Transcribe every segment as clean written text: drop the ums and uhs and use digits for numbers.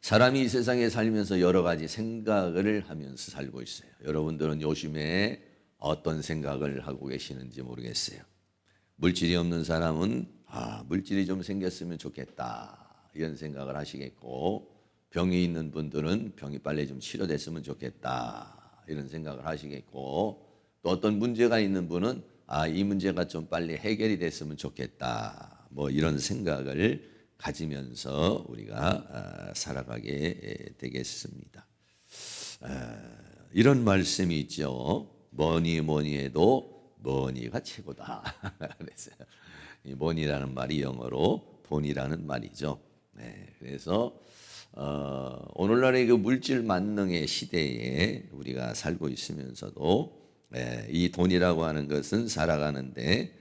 사람이 이 세상에 살면서 여러 가지 생각을 하면서 살고 있어요. 여러분들은 요즘에 어떤 생각을 하고 계시는지 모르겠어요. 물질이 없는 사람은 물질이 좀 생겼으면 좋겠다 이런 생각을 하시겠고, 병이 있는 분들은 병이 빨리 좀 치료됐으면 좋겠다 이런 생각을 하시겠고, 또 어떤 문제가 있는 분은 이 문제가 좀 빨리 해결이 됐으면 좋겠다 뭐 이런 생각을 가지면서 우리가 살아가게 되겠습니다. 이런 말씀이 있죠. 뭐니 뭐니 해도 머니가 최고다. 그래서 이 머니라는 말이 영어로 돈이라는 말이죠. 그래서 오늘날의 그 물질 만능의 시대에 우리가 살고 있으면서도 이 돈이라고 하는 것은 살아가는데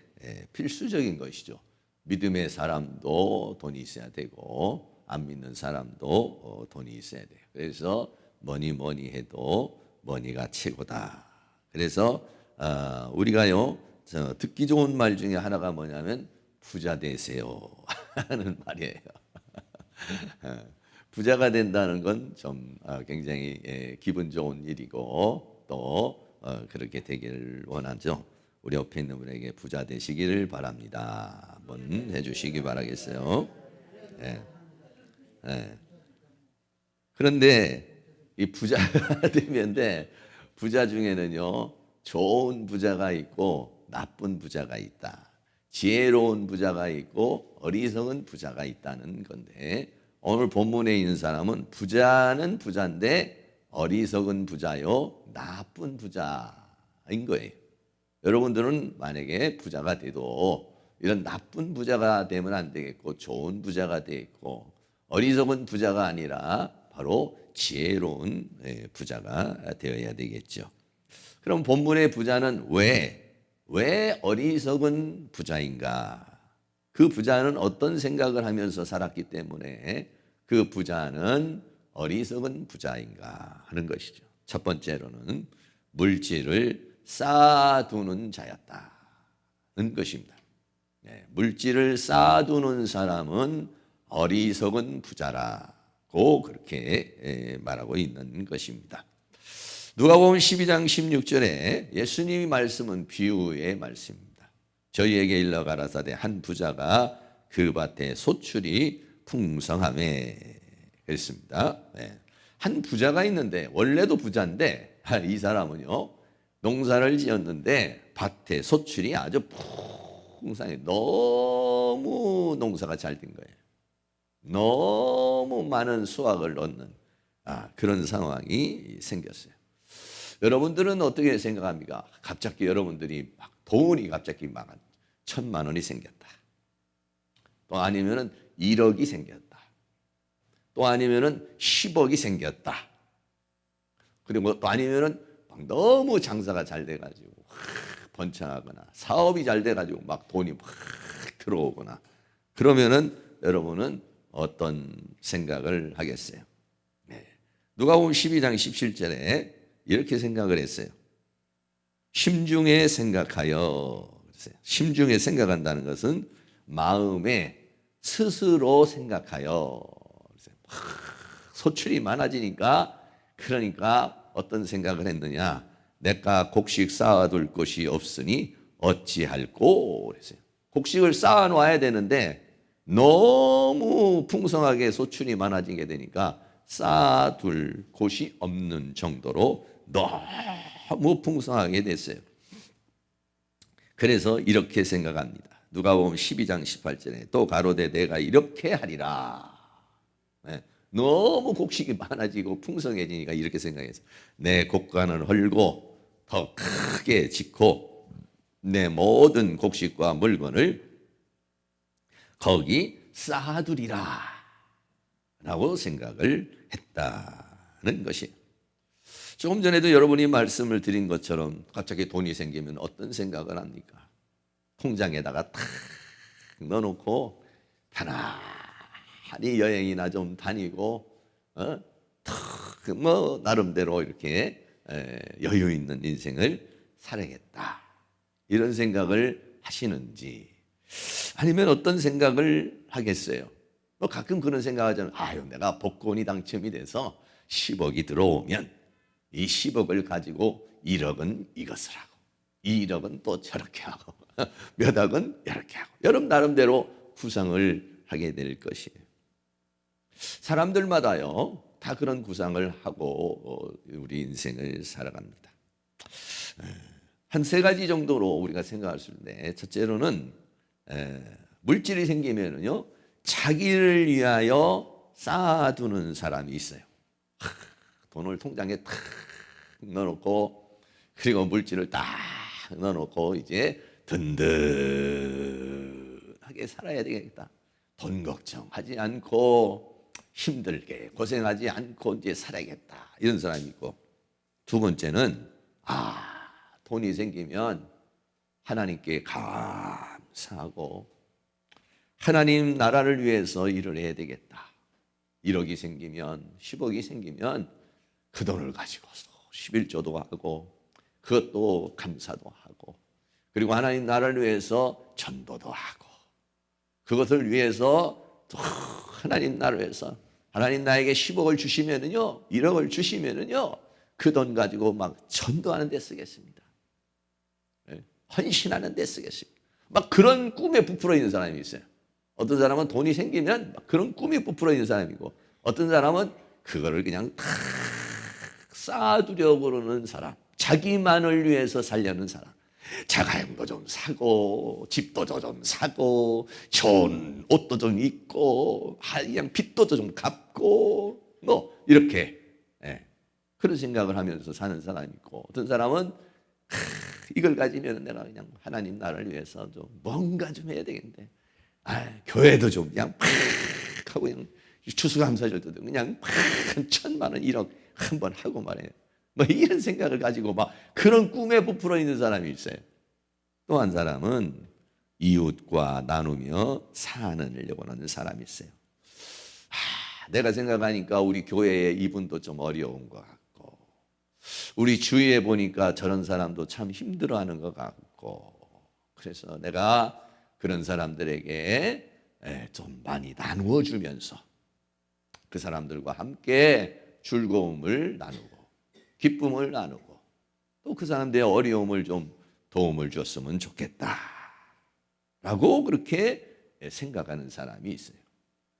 필수적인 것이죠. 믿음의 사람도 돈이 있어야 되고 안 믿는 사람도 돈이 있어야 돼요. 그래서 뭐니 해도 머니가 최고다. 그래서 우리가요 듣기 좋은 말 중에 하나가 뭐냐면 부자 되세요 하는 말이에요. 부자가 된다는 건 좀 굉장히 기분 좋은 일이고 또 그렇게 되기를 원하죠. 우리 옆에 있는 분에게 부자 되시기를 바랍니다. 한번 해주시기 바라겠어요. 네. 네. 그런데 이 부자가 되면 부자 중에는요 좋은 부자가 있고 나쁜 부자가 있다. 지혜로운 부자가 있고 어리석은 부자가 있다는 건데, 오늘 본문에 있는 사람은 부자는 부자인데 어리석은 부자요 나쁜 부자인 거예요. 여러분들은 만약에 부자가 돼도 이런 나쁜 부자가 되면 안 되겠고 좋은 부자가 되겠고, 어리석은 부자가 아니라 바로 지혜로운 부자가 되어야 되겠죠. 그럼 본문의 부자는 왜 어리석은 부자인가? 그 부자는 어떤 생각을 하면서 살았기 때문에 그 부자는 어리석은 부자인가 하는 것이죠. 첫 번째로는 물질을 쌓아두는 자였다는 것입니다. 물질을 쌓아두는 사람은 어리석은 부자라고 그렇게 말하고 있는 것입니다. 누가복음 12장 16절에 예수님이 말씀은 비유의 말씀입니다. 저희에게 일러 가라사대 한 부자가 그 밭에 소출이 풍성하매 그랬습니다. 한 부자가 있는데 원래도 부자인데 이 사람은요 농사를 지었는데 밭에 소출이 아주 풍성해. 너무 농사가 잘 된 거예요. 너무 많은 수확을 얻는 그런 상황이 생겼어요. 여러분들은 어떻게 생각합니까? 갑자기 여러분들이 돈이 갑자기 막 1,000만 원이 생겼다. 또 아니면은 1억이 생겼다. 또 아니면은 10억이 생겼다. 그리고 또 아니면은 막 너무 장사가 잘 돼가지고 번창하거나 사업이 잘 돼가지고 막 돈이 막 들어오거나, 그러면은 여러분은 어떤 생각을 하겠어요? 누가복음 12장 17절에 이렇게 생각을 했어요. 심중에 생각하여. 심중에 생각한다는 것은 마음에 스스로 생각하여. 소출이 많아지니까 그러니까 어떤 생각을 했느냐? 내가 곡식 쌓아둘 곳이 없으니 어찌할꼬 그랬어요. 곡식을 쌓아놔야 되는데 너무 풍성하게 소출이 많아지게 되니까 쌓아둘 곳이 없는 정도로 너무 풍성하게 됐어요. 그래서 이렇게 생각합니다. 누가복음 12장 18절에 또 가로되 내가 이렇게 하리라. 너무 곡식이 많아지고 풍성해지니까 이렇게 생각해서 내 곡간을 헐고 더 크게 짓고 내 모든 곡식과 물건을 거기 쌓아두리라 라고 생각을 했다는 것이에요. 조금 전에도 여러분이 말씀을 드린 것처럼 갑자기 돈이 생기면 어떤 생각을 합니까? 통장에다가 탁 넣어놓고 편안히 여행이나 좀 다니고 뭐 나름대로 이렇게 여유 있는 인생을 살아야겠다 이런 생각을 하시는지, 아니면 어떤 생각을 하겠어요? 뭐 가끔 그런 생각하잖아요. 아유, 내가 복권이 당첨이 돼서 10억이 들어오면 이 10억을 가지고 1억은 이것을 하고 2억은 또 저렇게 하고 몇 억은 이렇게 하고 여러분 나름대로 구상을 하게 될 것이에요. 사람들마다요 다 그런 구상을 하고 우리 인생을 살아갑니다. 한 세 가지 정도로 우리가 생각할 수 있는데, 첫째로는 물질이 생기면은요 자기를 위하여 쌓아두는 사람이 있어요. 돈을 통장에 탁 넣어놓고, 그리고 물질을 딱 넣어놓고 이제 든든하게 살아야 되겠다. 돈 걱정하지 않고 힘들게 고생하지 않고 이제 살아야겠다, 이런 사람이 있고, 두 번째는 돈이 생기면 하나님께 감사하고 하나님 나라를 위해서 일을 해야 되겠다. 1억이 생기면 10억이 생기면 그 돈을 가지고서 11조도 하고 그것도 감사도 하고, 그리고 하나님 나라를 위해서 전도도 하고, 그것을 위해서 또 하나님 나라를 위해서 하나님 나에게 10억을 주시면은요 1억을 주시면은요 그 돈 가지고 막 전도하는 데 쓰겠습니다. 헌신하는 데 쓰겠습니다. 막 그런 꿈에 부풀어 있는 사람이 있어요. 어떤 사람은 돈이 생기면 막 그런 꿈에 부풀어 있는 사람이고, 어떤 사람은 그거를 그냥 탁 쌓아두려고 그러는 사람, 자기만을 위해서 살려는 사람, 자가용도 좀 사고 집도 좀 사고 좋은 옷도 좀 입고 그냥 빚도 좀 갚고 뭐 이렇게 그런 생각을 하면서 사는 사람이 있고, 어떤 사람은 이걸 가지면 내가 그냥 하나님 나라를 위해서 좀 뭔가 좀 해야 되겠는데, 교회도 좀 그냥 팍 하고 그냥 추수감사절도 그냥 팍 1,000만 원 1억 한번 하고 말해요. 뭐 이런 생각을 가지고 막 그런 꿈에 부풀어 있는 사람이 있어요. 또 한 사람은 이웃과 나누며 사안을 원하는 사람이 있어요. 내가 생각하니까 우리 교회에 이분도 좀 어려운 것 같고, 우리 주위에 보니까 저런 사람도 참 힘들어하는 것 같고, 그래서 내가 그런 사람들에게 좀 많이 나누어 주면서 그 사람들과 함께 즐거움을 나누고 기쁨을 나누고 또 그 사람들의 어려움을 좀 도움을 줬으면 좋겠다 라고 그렇게 생각하는 사람이 있어요.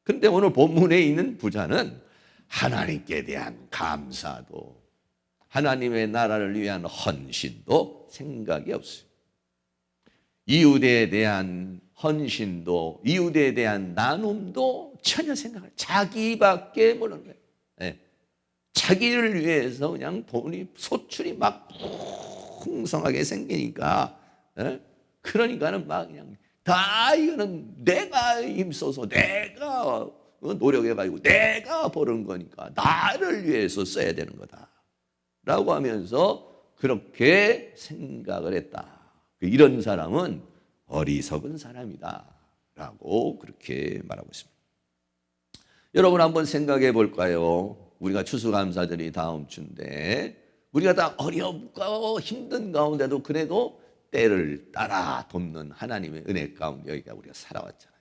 그런데 오늘 본문에 있는 부자는 하나님께 대한 감사도 하나님의 나라를 위한 헌신도 생각이 없어요. 이웃에 대한 헌신도 이웃에 대한 나눔도 전혀 생각을, 자기밖에 모르는 거예요. 자기를 위해서 그냥 돈이 소출이 막 풍성하게 생기니까, 그러니까는 막 그냥 다 이거는 내가 힘써서 내가 노력해가지고 내가 버는 거니까 나를 위해서 써야 되는 거다 라고 하면서 그렇게 생각을 했다. 이런 사람은 어리석은 사람이다 라고 그렇게 말하고 있습니다. 여러분 한번 생각해 볼까요? 우리가 추수감사절이 다음 주인데 우리가 다 어렵고 힘든 가운데도 그래도 때를 따라 돕는 하나님의 은혜 가운데 여기가 우리가 살아왔잖아요.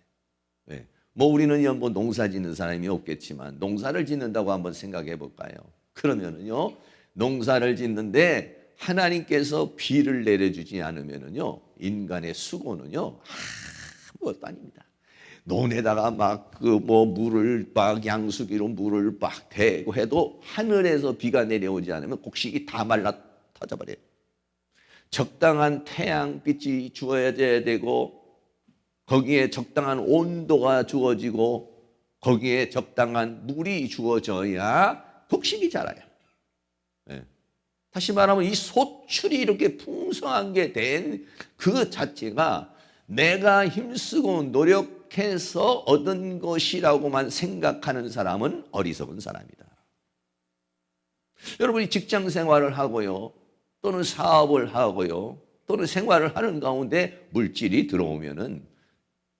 뭐 우리는 뭐 농사 짓는 사람이 없겠지만 농사를 짓는다고 한번 생각해 볼까요? 그러면은요 농사를 짓는데 하나님께서 비를 내려주지 않으면은요 인간의 수고는요 아무것도 아닙니다. 논에다가 막 그 뭐 물을 막 양수기로 물을 막 대고 해도 하늘에서 비가 내려오지 않으면 곡식이 다 말라 터져버려요. 적당한 태양빛이 주어져야 되고 거기에 적당한 온도가 주어지고 거기에 적당한 물이 주어져야 곡식이 자라요. 다시 말하면 이 소출이 이렇게 풍성한 게 된 그 자체가 내가 힘쓰고 노력해서 얻은 것이라고만 생각하는 사람은 어리석은 사람이다. 여러분이 직장 생활을 하고요, 또는 사업을 하고요, 또는 생활을 하는 가운데 물질이 들어오면은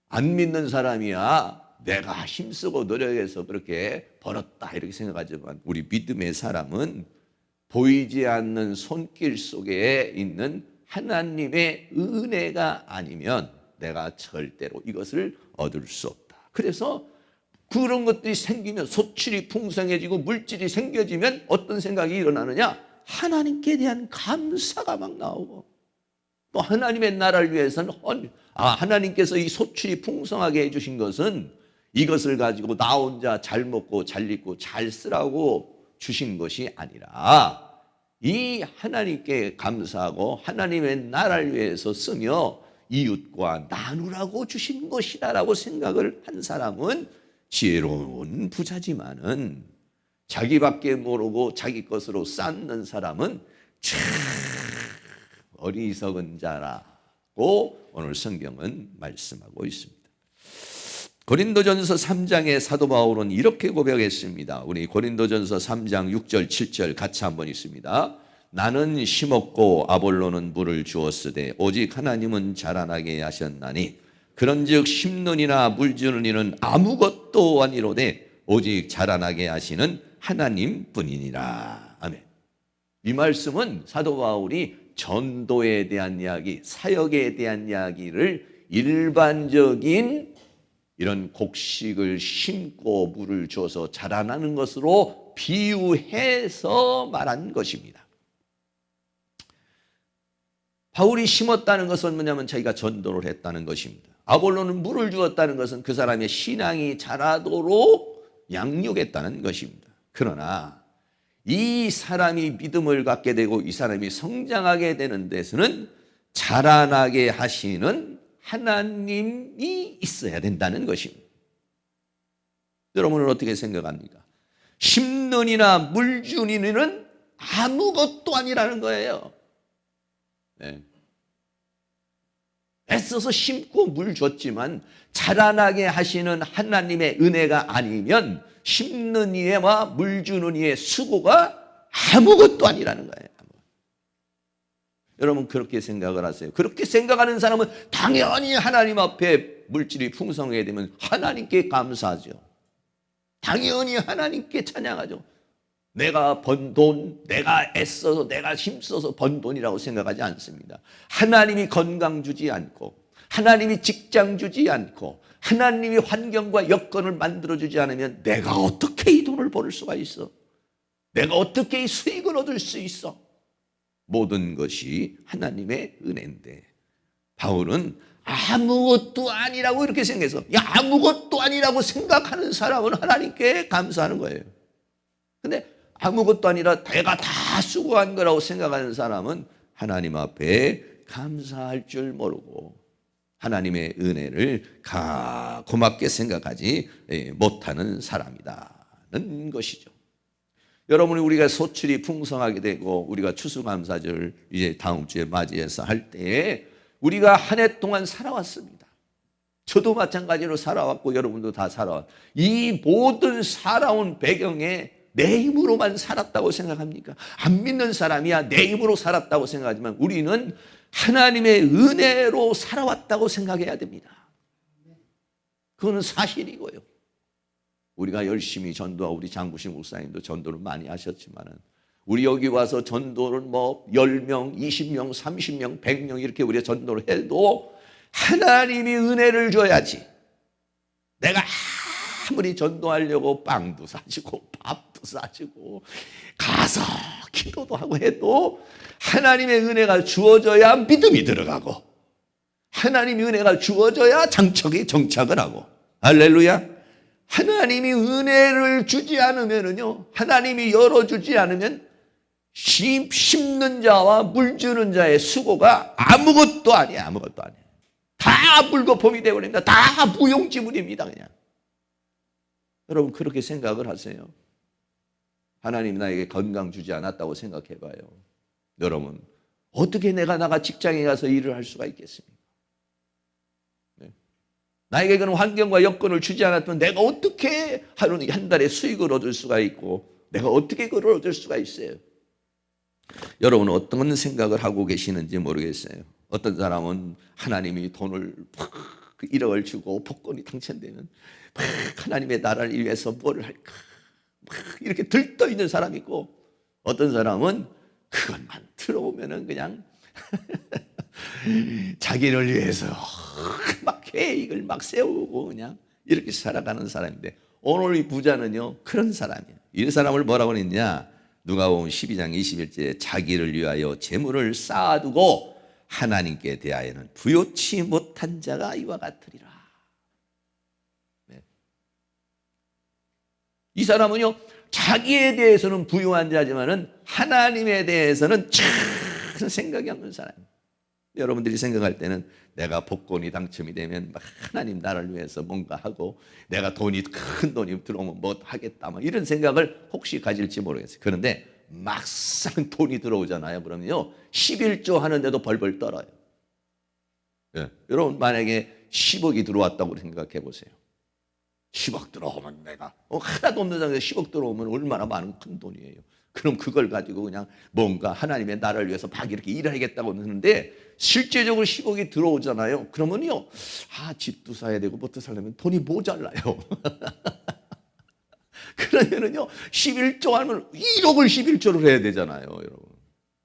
안 믿는 사람이야 내가 힘쓰고 노력해서 그렇게 벌었다 이렇게 생각하지만, 우리 믿음의 사람은 보이지 않는 손길 속에 있는 하나님의 은혜가 아니면 내가 절대로 이것을 얻을 수 없다. 그래서 그런 것들이 생기면 소출이 풍성해지고 물질이 생겨지면 어떤 생각이 일어나느냐? 하나님께 대한 감사가 막 나오고, 또 하나님의 나라를 위해서는 하나님께서 이 소출이 풍성하게 해주신 것은 이것을 가지고 나 혼자 잘 먹고 잘 입고 잘 쓰라고 주신 것이 아니라 이 하나님께 감사하고 하나님의 나라를 위해서 쓰며 이웃과 나누라고 주신 것이다라고 생각을 한 사람은 지혜로운 부자지만은 자기밖에 모르고 자기 것으로 쌓는 사람은 참 어리석은 자라고 오늘 성경은 말씀하고 있습니다. 고린도전서 3장의 사도 바울은 이렇게 고백했습니다. 우리 고린도전서 3장 6절 7절 같이 한번 읽습니다. 나는 심었고 아볼로는 물을 주었으되 오직 하나님은 자라나게 하셨나니 그런즉 심는 이나 물 주는 이는 아무것도 아니로되 오직 자라나게 하시는 하나님뿐이니라. 아멘. 이 말씀은 사도 바울이 전도에 대한 이야기, 사역에 대한 이야기를 일반적인 이런 곡식을 심고 물을 줘서 자라나는 것으로 비유해서 말한 것입니다. 바울이 심었다는 것은 뭐냐면 자기가 전도를 했다는 것입니다. 아볼로는 물을 주었다는 것은 그 사람의 신앙이 자라도록 양육했다는 것입니다. 그러나 이 사람이 믿음을 갖게 되고 이 사람이 성장하게 되는 데서는 자라나게 하시는 하나님이 있어야 된다는 것입니다. 여러분은 어떻게 생각합니까? 심는 이나 물 주는 이는 아무것도 아니라는 거예요. 네. 애써서 심고 물 줬지만 자라나게 하시는 하나님의 은혜가 아니면 심는 이와 물 주는 이의 수고가 아무것도 아니라는 거예요. 여러분 그렇게 생각을 하세요. 그렇게 생각하는 사람은 당연히 하나님 앞에 물질이 풍성하게 되면 하나님께 감사하죠. 당연히 하나님께 찬양하죠. 내가 번 돈, 내가 애써서 내가 힘써서 번 돈이라고 생각하지 않습니다. 하나님이 건강 주지 않고 하나님이 직장 주지 않고 하나님이 환경과 여건을 만들어주지 않으면 내가 어떻게 이 돈을 벌 수가 있어? 내가 어떻게 이 수익을 얻을 수 있어? 모든 것이 하나님의 은혜인데 바울은 아무것도 아니라고 이렇게 생각해서 아무것도 아니라고 생각하는 사람은 하나님께 감사하는 거예요. 근데 아무것도 아니라 내가 다 수고한 거라고 생각하는 사람은 하나님 앞에 감사할 줄 모르고 하나님의 은혜를 고맙게 생각하지 못하는 사람이라는 것이죠. 여러분이 우리가 소출이 풍성하게 되고 우리가 추수감사절 이제 다음 주에 맞이해서 할 때에 우리가 한 해 동안 살아왔습니다. 저도 마찬가지로 살아왔고 여러분도 다 살아왔. 이 모든 살아온 배경에 내 힘으로만 살았다고 생각합니까? 안 믿는 사람이야 내 힘으로 살았다고 생각하지만 우리는 하나님의 은혜로 살아왔다고 생각해야 됩니다. 그거는 사실이고요. 우리가 열심히 전도하고 우리 장구신 목사님도 전도를 많이 하셨지만은 우리 여기 와서 전도를 10명, 20명, 30명, 100명 이렇게 우리가 전도를 해도 하나님이 은혜를 줘야지. 내가 아무리 전도하려고 빵도 사주고 밥도 사주고 가서 기도도 하고 해도 하나님의 은혜가 주어져야 믿음이 들어가고 하나님의 은혜가 주어져야 정착을 하고 할렐루야. 하나님이 은혜를 주지 않으면요, 하나님이 열어주지 않으면 심는 자와 물 주는 자의 수고가 아무것도 아니야, 아무것도 아니야. 다 물거품이 되어버립니다. 다 무용지물입니다, 그냥. 여러분 그렇게 생각을 하세요. 하나님이 나에게 건강 주지 않았다고 생각해봐요. 여러분 어떻게 내가 직장에 가서 일을 할 수가 있겠습니까? 나에게 그런 환경과 여건을 주지 않았던 내가 어떻게 한 달에 수익을 얻을 수가 있고 내가 어떻게 그걸 얻을 수가 있어요? 여러분은 어떤 생각을 하고 계시는지 모르겠어요. 어떤 사람은 하나님이 돈을 1억을 주고 복권이 당첨되면 하나님의 나라를 위해서 뭐를 할까 이렇게 들떠 있는 사람이 있고 어떤 사람은 그것만 들어오면은 그냥 자기를 위해서 막 계획을 막 세우고 그냥 이렇게 살아가는 사람인데 오늘 이 부자는요 그런 사람이에요. 이 사람을 뭐라고 했냐? 누가복음 12장 21절에 자기를 위하여 재물을 쌓아두고 하나님께 대하여는 부요치 못한 자가 이와 같으리라. 네. 이 사람은요 자기에 대해서는 부유한 자지만은 하나님에 대해서는 참 생각이 없는 사람이에요. 여러분들이 생각할 때는 내가 복권이 당첨이 되면 막 하나님 나라를 위해서 뭔가 하고 내가 큰 돈이 들어오면 뭐 하겠다 막 이런 생각을 혹시 가질지 모르겠어요. 그런데 막상 돈이 들어오잖아요. 그러면요 11조 하는데도 벌벌 떨어요. 예. 여러분 만약에 10억이 들어왔다고 생각해 보세요. 10억 들어오면 내가 하나도 없는 상태에서 10억 들어오면 얼마나 많은 큰 돈이에요. 그럼 그걸 가지고 그냥 뭔가 하나님의 나라를 위해서 막 이렇게 일하겠다고 하는데 실제적으로 10억이 들어오잖아요. 그러면요 집도 사야 되고 뭐도 살려면 돈이 모자라요. 그러면은요 11조 하면 1억을 11조를 해야 되잖아요. 여러분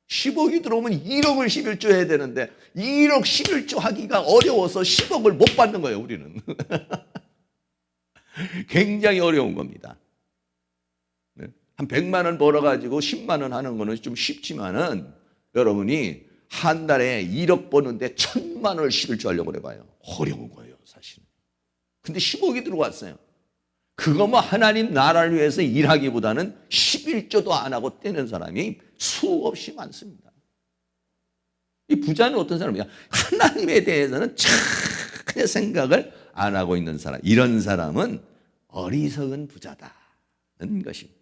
10억이 들어오면 1억을 11조 해야 되는데 1억 11조 하기가 어려워서 10억을 못 받는 거예요. 우리는 굉장히 어려운 겁니다. 한 100만 원 벌어가지고 10만 원 하는 거는 좀 쉽지만은 여러분이 한 달에 1억 버는데 1000만 원을 11조 하려고 해봐요. 어려운 거예요 사실은. 근데 10억이 들어왔어요. 그거 뭐 하나님 나라를 위해서 일하기보다는 11조도 안 하고 떼는 사람이 수없이 많습니다. 이 부자는 어떤 사람이야? 하나님에 대해서는 전혀 생각을 안 하고 있는 사람. 이런 사람은 어리석은 부자다는 것입니다.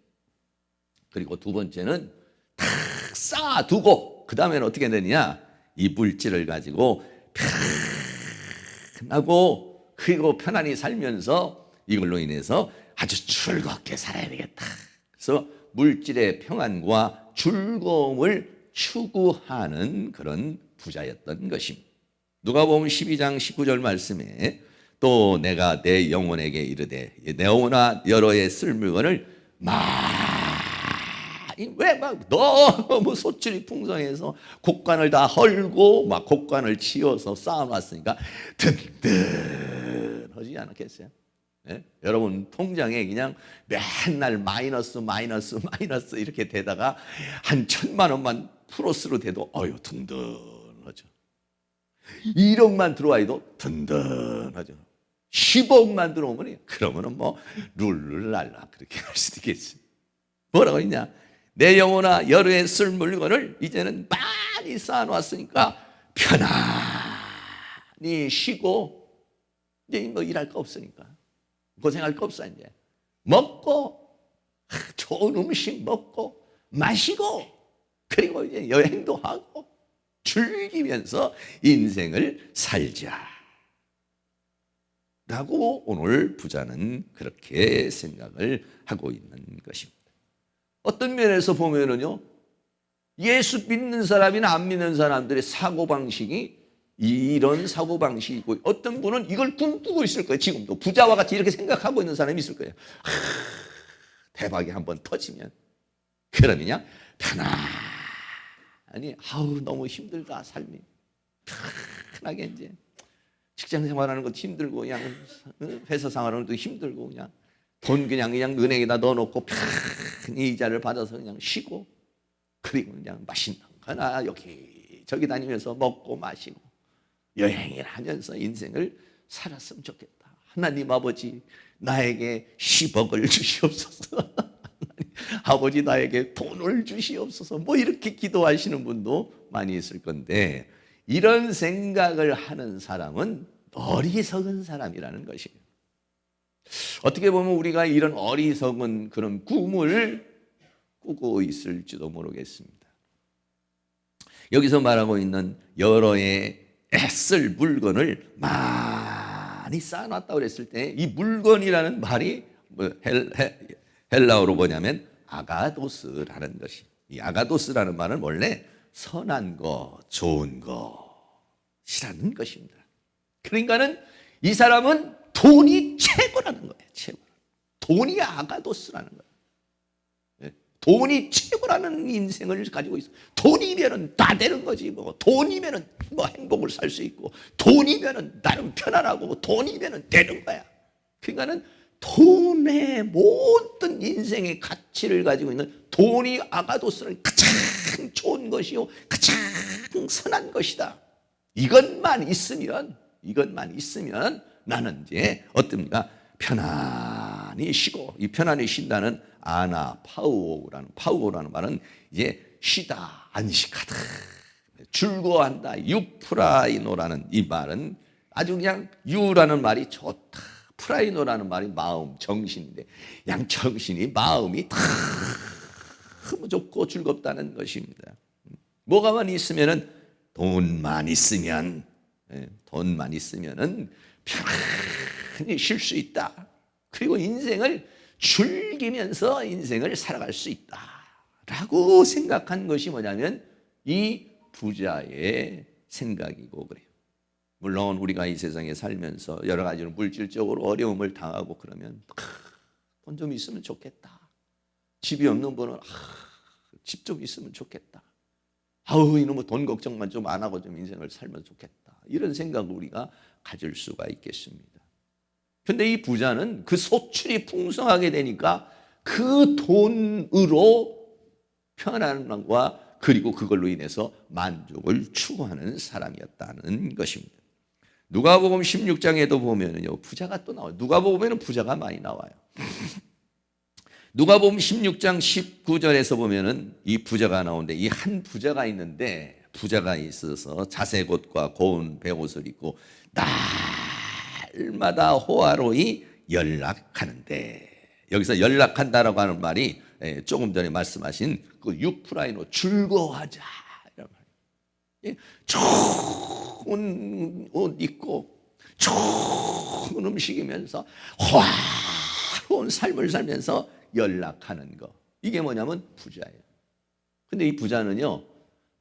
그리고 두 번째는 탁 쌓아두고 그 다음에는 어떻게 되느냐? 이 물질을 가지고 편하고 그리고 편안히 살면서 이걸로 인해서 아주 즐겁게 살아야 되겠다. 그래서 물질의 평안과 즐거움을 추구하는 그런 부자였던 것입니다. 누가복음 12장 19절 말씀에 또 내가 내 영혼에게 이르되 내 영혼아 여러에 쓸 물건을 왜 막 너무 소출이 풍성해서 곡간을 다 헐고 막 곡간을 치어서 쌓아놨으니까 든든하지 않겠어요? 네? 여러분 통장에 그냥 맨날 마이너스 이렇게 되다가 한 1000만 원만 플러스로 돼도 든든하죠. 1억만 들어와도 든든하죠. 10억만 들어오면 그러면은 뭐 룰루랄라 그렇게 할 수도 있겠지. 뭐라고 했냐? 내 영혼아 여러에 쓸 물건을 이제는 많이 쌓아놨으니까 편안히 쉬고 이제 뭐 일할 거 없으니까 고생할 거 없어. 이제 먹고 좋은 음식 먹고 마시고 그리고 이제 여행도 하고 즐기면서 인생을 살자 라고 오늘 부자는 그렇게 생각을 하고 있는 것입니다. 어떤 면에서 보면은요 예수 믿는 사람이나 안 믿는 사람들의 사고방식이 이런 사고방식이고 어떤 분은 이걸 꿈꾸고 있을 거예요. 지금도 부자와 같이 이렇게 생각하고 있는 사람이 있을 거예요. 대박이 한번 터지면 그러면요 편안히 너무 힘들다 삶이 편하게 이제 직장 생활하는 것도 힘들고 그냥 회사 생활하는 것도 힘들고 그냥 돈 그냥 은행에다 넣어놓고 편히 이자를 받아서 그냥 쉬고 그리고 그냥 맛있는 거나 여기저기 다니면서 먹고 마시고 여행을 하면서 인생을 살았으면 좋겠다. 하나님 아버지 나에게 10억을 주시옵소서. 아버지 나에게 돈을 주시옵소서. 뭐 이렇게 기도하시는 분도 많이 있을 건데 이런 생각을 하는 사람은 어리석은 사람이라는 것이에요. 어떻게 보면 우리가 이런 어리석은 그런 꿈을 꾸고 있을지도 모르겠습니다. 여기서 말하고 있는 여러의 쓸 물건을 많이 쌓아놨다고 그랬을 때 이 물건이라는 말이 헬라어로 뭐냐면 아가도스라는 것이. 이 아가도스라는 말은 원래 선한 것, 좋은 것이라는 것입니다. 그러니까는 이 사람은 돈이 최고라는 거예요. 최고. 돈이 아가도스라는 거예요. 돈이 최고라는 인생을 가지고 있어. 돈이면은 다 되는 거지 뭐. 돈이면은 뭐 행복을 살 수 있고, 돈이면은 나름 편안하고, 돈이면은 되는 거야. 그러니까는 돈의 모든 인생의 가치를 가지고 있는 돈이 아가도스는 가장 좋은 것이요 가장 선한 것이다. 이것만 있으면 나는 이제 어떻습니까? 편안히 쉬고, 이 편안히 쉰다는 파우오라는 말은 이제 쉬다, 안식하다, 즐거워한다. 유프라이노라는 이 말은 아주 그냥 유라는 말이 좋다. 프라이노라는 말이 마음, 정신인데 양 정신이 마음이 너무 좋고 즐겁다는 것입니다. 뭐가만 있으면은 돈만 있으면은 편안히 쉴 수 있다. 그리고 인생을 즐기면서 인생을 살아갈 수 있다라고 생각한 것이 뭐냐면 이 부자의 생각이고 그래요. 물론 우리가 이 세상에 살면서 여러 가지로 물질적으로 어려움을 당하고 그러면 돈 좀 있으면 좋겠다. 집이 없는 분은 집 좀 있으면 좋겠다. 이놈의 돈 걱정만 좀 안 하고 좀 인생을 살면 좋겠다. 이런 생각을 우리가 가질 수가 있겠습니다. 그런데 이 부자는 그 소출이 풍성하게 되니까 그 돈으로 편안함과 그리고 그걸로 인해서 만족을 추구하는 사람이었다는 것입니다. 누가복음 16장에도 보면은요, 부자가 또 나와요. 누가복음에는 부자가 많이 나와요. 누가복음 16장 19절에서 보면은 이 부자가 나오는데, 이 한 부자가 있는데, 부자가 있어서 자색 옷과 고운 베옷을 입고 날마다 호화로이 연락하는데, 여기서 연락한다라고 하는 말이 조금 전에 말씀하신 그 유프라이노, 즐거워하자 이런 말이에요. 좋은 옷 입고 좋은 음식이면서 화로운 삶을 살면서 연락하는 거, 이게 뭐냐면 부자예요. 근데 이 부자는요,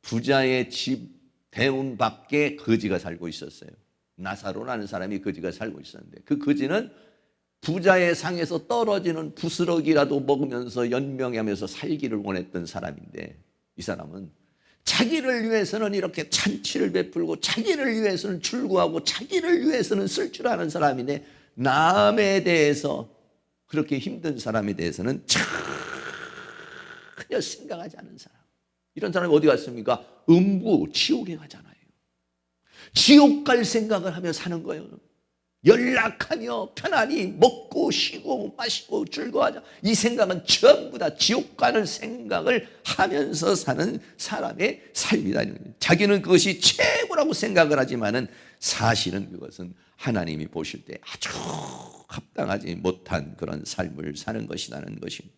부자의 집 대문 밖에 거지가 살고 있었어요. 나사로라는 사람이 거지가 살고 있었는데, 그 거지는 부자의 상에서 떨어지는 부스러기라도 먹으면서 연명하면서 살기를 원했던 사람인데, 이 사람은 자기를 위해서는 이렇게 잔치를 베풀고 자기를 위해서는 즐거워하고 자기를 위해서는 쓸 줄 아는 사람인데, 남에 대해서, 그렇게 힘든 사람에 대해서는 전혀 생각하지 않은 사람. 이런 사람이 어디 갔습니까? 지옥에 가잖아요. 지옥 갈 생각을 하며 사는 거예요. 연락하며 편안히 먹고 쉬고 마시고 즐거워하자. 이 생각은 전부 다 지옥 가는 생각을 하면서 사는 사람의 삶이다. 자기는 그것이 최고라고 생각을 하지만은 사실은 그것은 하나님이 보실 때 아주 합당하지 못한 그런 삶을 사는 것이라는 것입니다.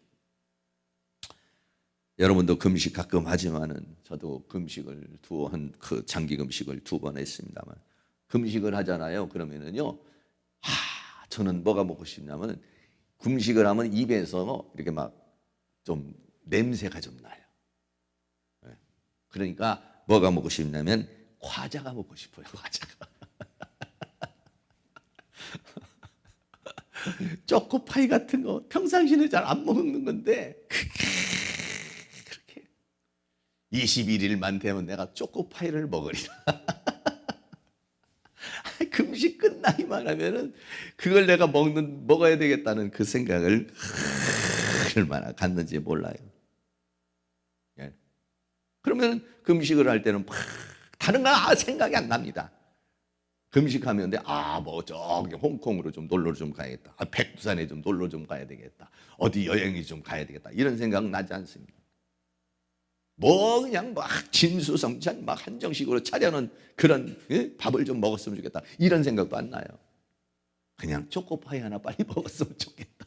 여러분도 금식 가끔 하지만은, 저도 금식을 장기 금식을 2번 했습니다만, 금식을 하잖아요. 그러면은요, 저는 뭐가 먹고 싶냐면, 금식을 하면 입에서 이렇게 막 좀 냄새가 좀 나요. 그러니까 뭐가 먹고 싶냐면 과자가 먹고 싶어요. 과자가. 초코파이 같은 거 평상시에는 잘 안 먹는 건데, 그렇게 21일만 되면 내가 초코파이를 먹으리라. 금식 끝나기만 하면은 그걸 내가 먹어야 되겠다는 그 생각을 얼마나 갖는지 몰라요. 예. 그러면 금식을 할 때는 다른 거 생각이 안 납니다. 금식하면 저기 홍콩으로 좀 놀러 좀 가야겠다. 백두산에 좀 놀러 좀 가야 되겠다. 어디 여행이 좀 가야 되겠다. 이런 생각 나지 않습니다. 그냥 진수성찬 한정식으로 차려놓은 그런 밥을 좀 먹었으면 좋겠다. 이런 생각도 안 나요. 그냥 초코파이 하나 빨리 먹었으면 좋겠다.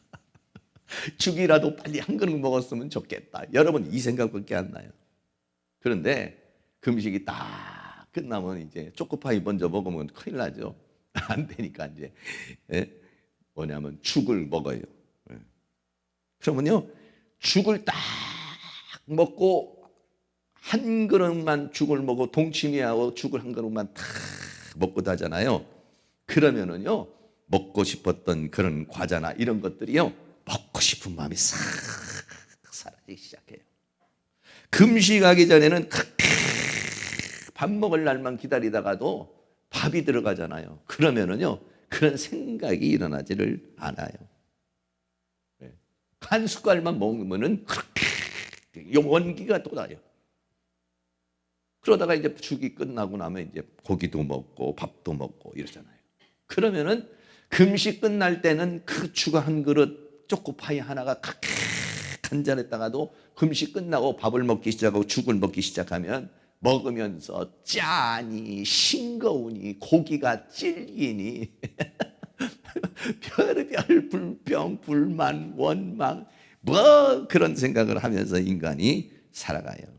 죽이라도 빨리 한 그릇 먹었으면 좋겠다. 여러분, 이 생각밖에 안 나요. 그런데 금식이 딱 끝나면 이제 초코파이 먼저 먹으면 큰일 나죠. 안 되니까 이제 뭐냐면 죽을 먹어요. 그러면요, 죽을 딱 먹고 한 그릇만 죽을 먹고 동치미하고 죽을 한 그릇만 딱 먹고 다잖아요. 그러면은요, 먹고 싶었던 그런 과자나 이런 것들이요, 먹고 싶은 마음이 싹 사라지기 시작해요. 금식하기 전에는 밥 먹을 날만 기다리다가도 밥이 들어가잖아요. 그러면은요, 그런 생각이 일어나지를 않아요. 한 숟갈만 먹으면은 그렇게 원기가 돋아요. 그러다가 이제 죽이 끝나고 나면 이제 고기도 먹고 밥도 먹고 이러잖아요. 그러면은 금식 끝날 때는 그 죽 한 그릇 초코파이 하나가 간절했다가도 금식 끝나고 밥을 먹기 시작하고 죽을 먹기 시작하면 먹으면서 짜니 싱거우니 고기가 질기니 별의별 불평 불만 원망 뭐 그런 생각을 하면서 인간이 살아가요.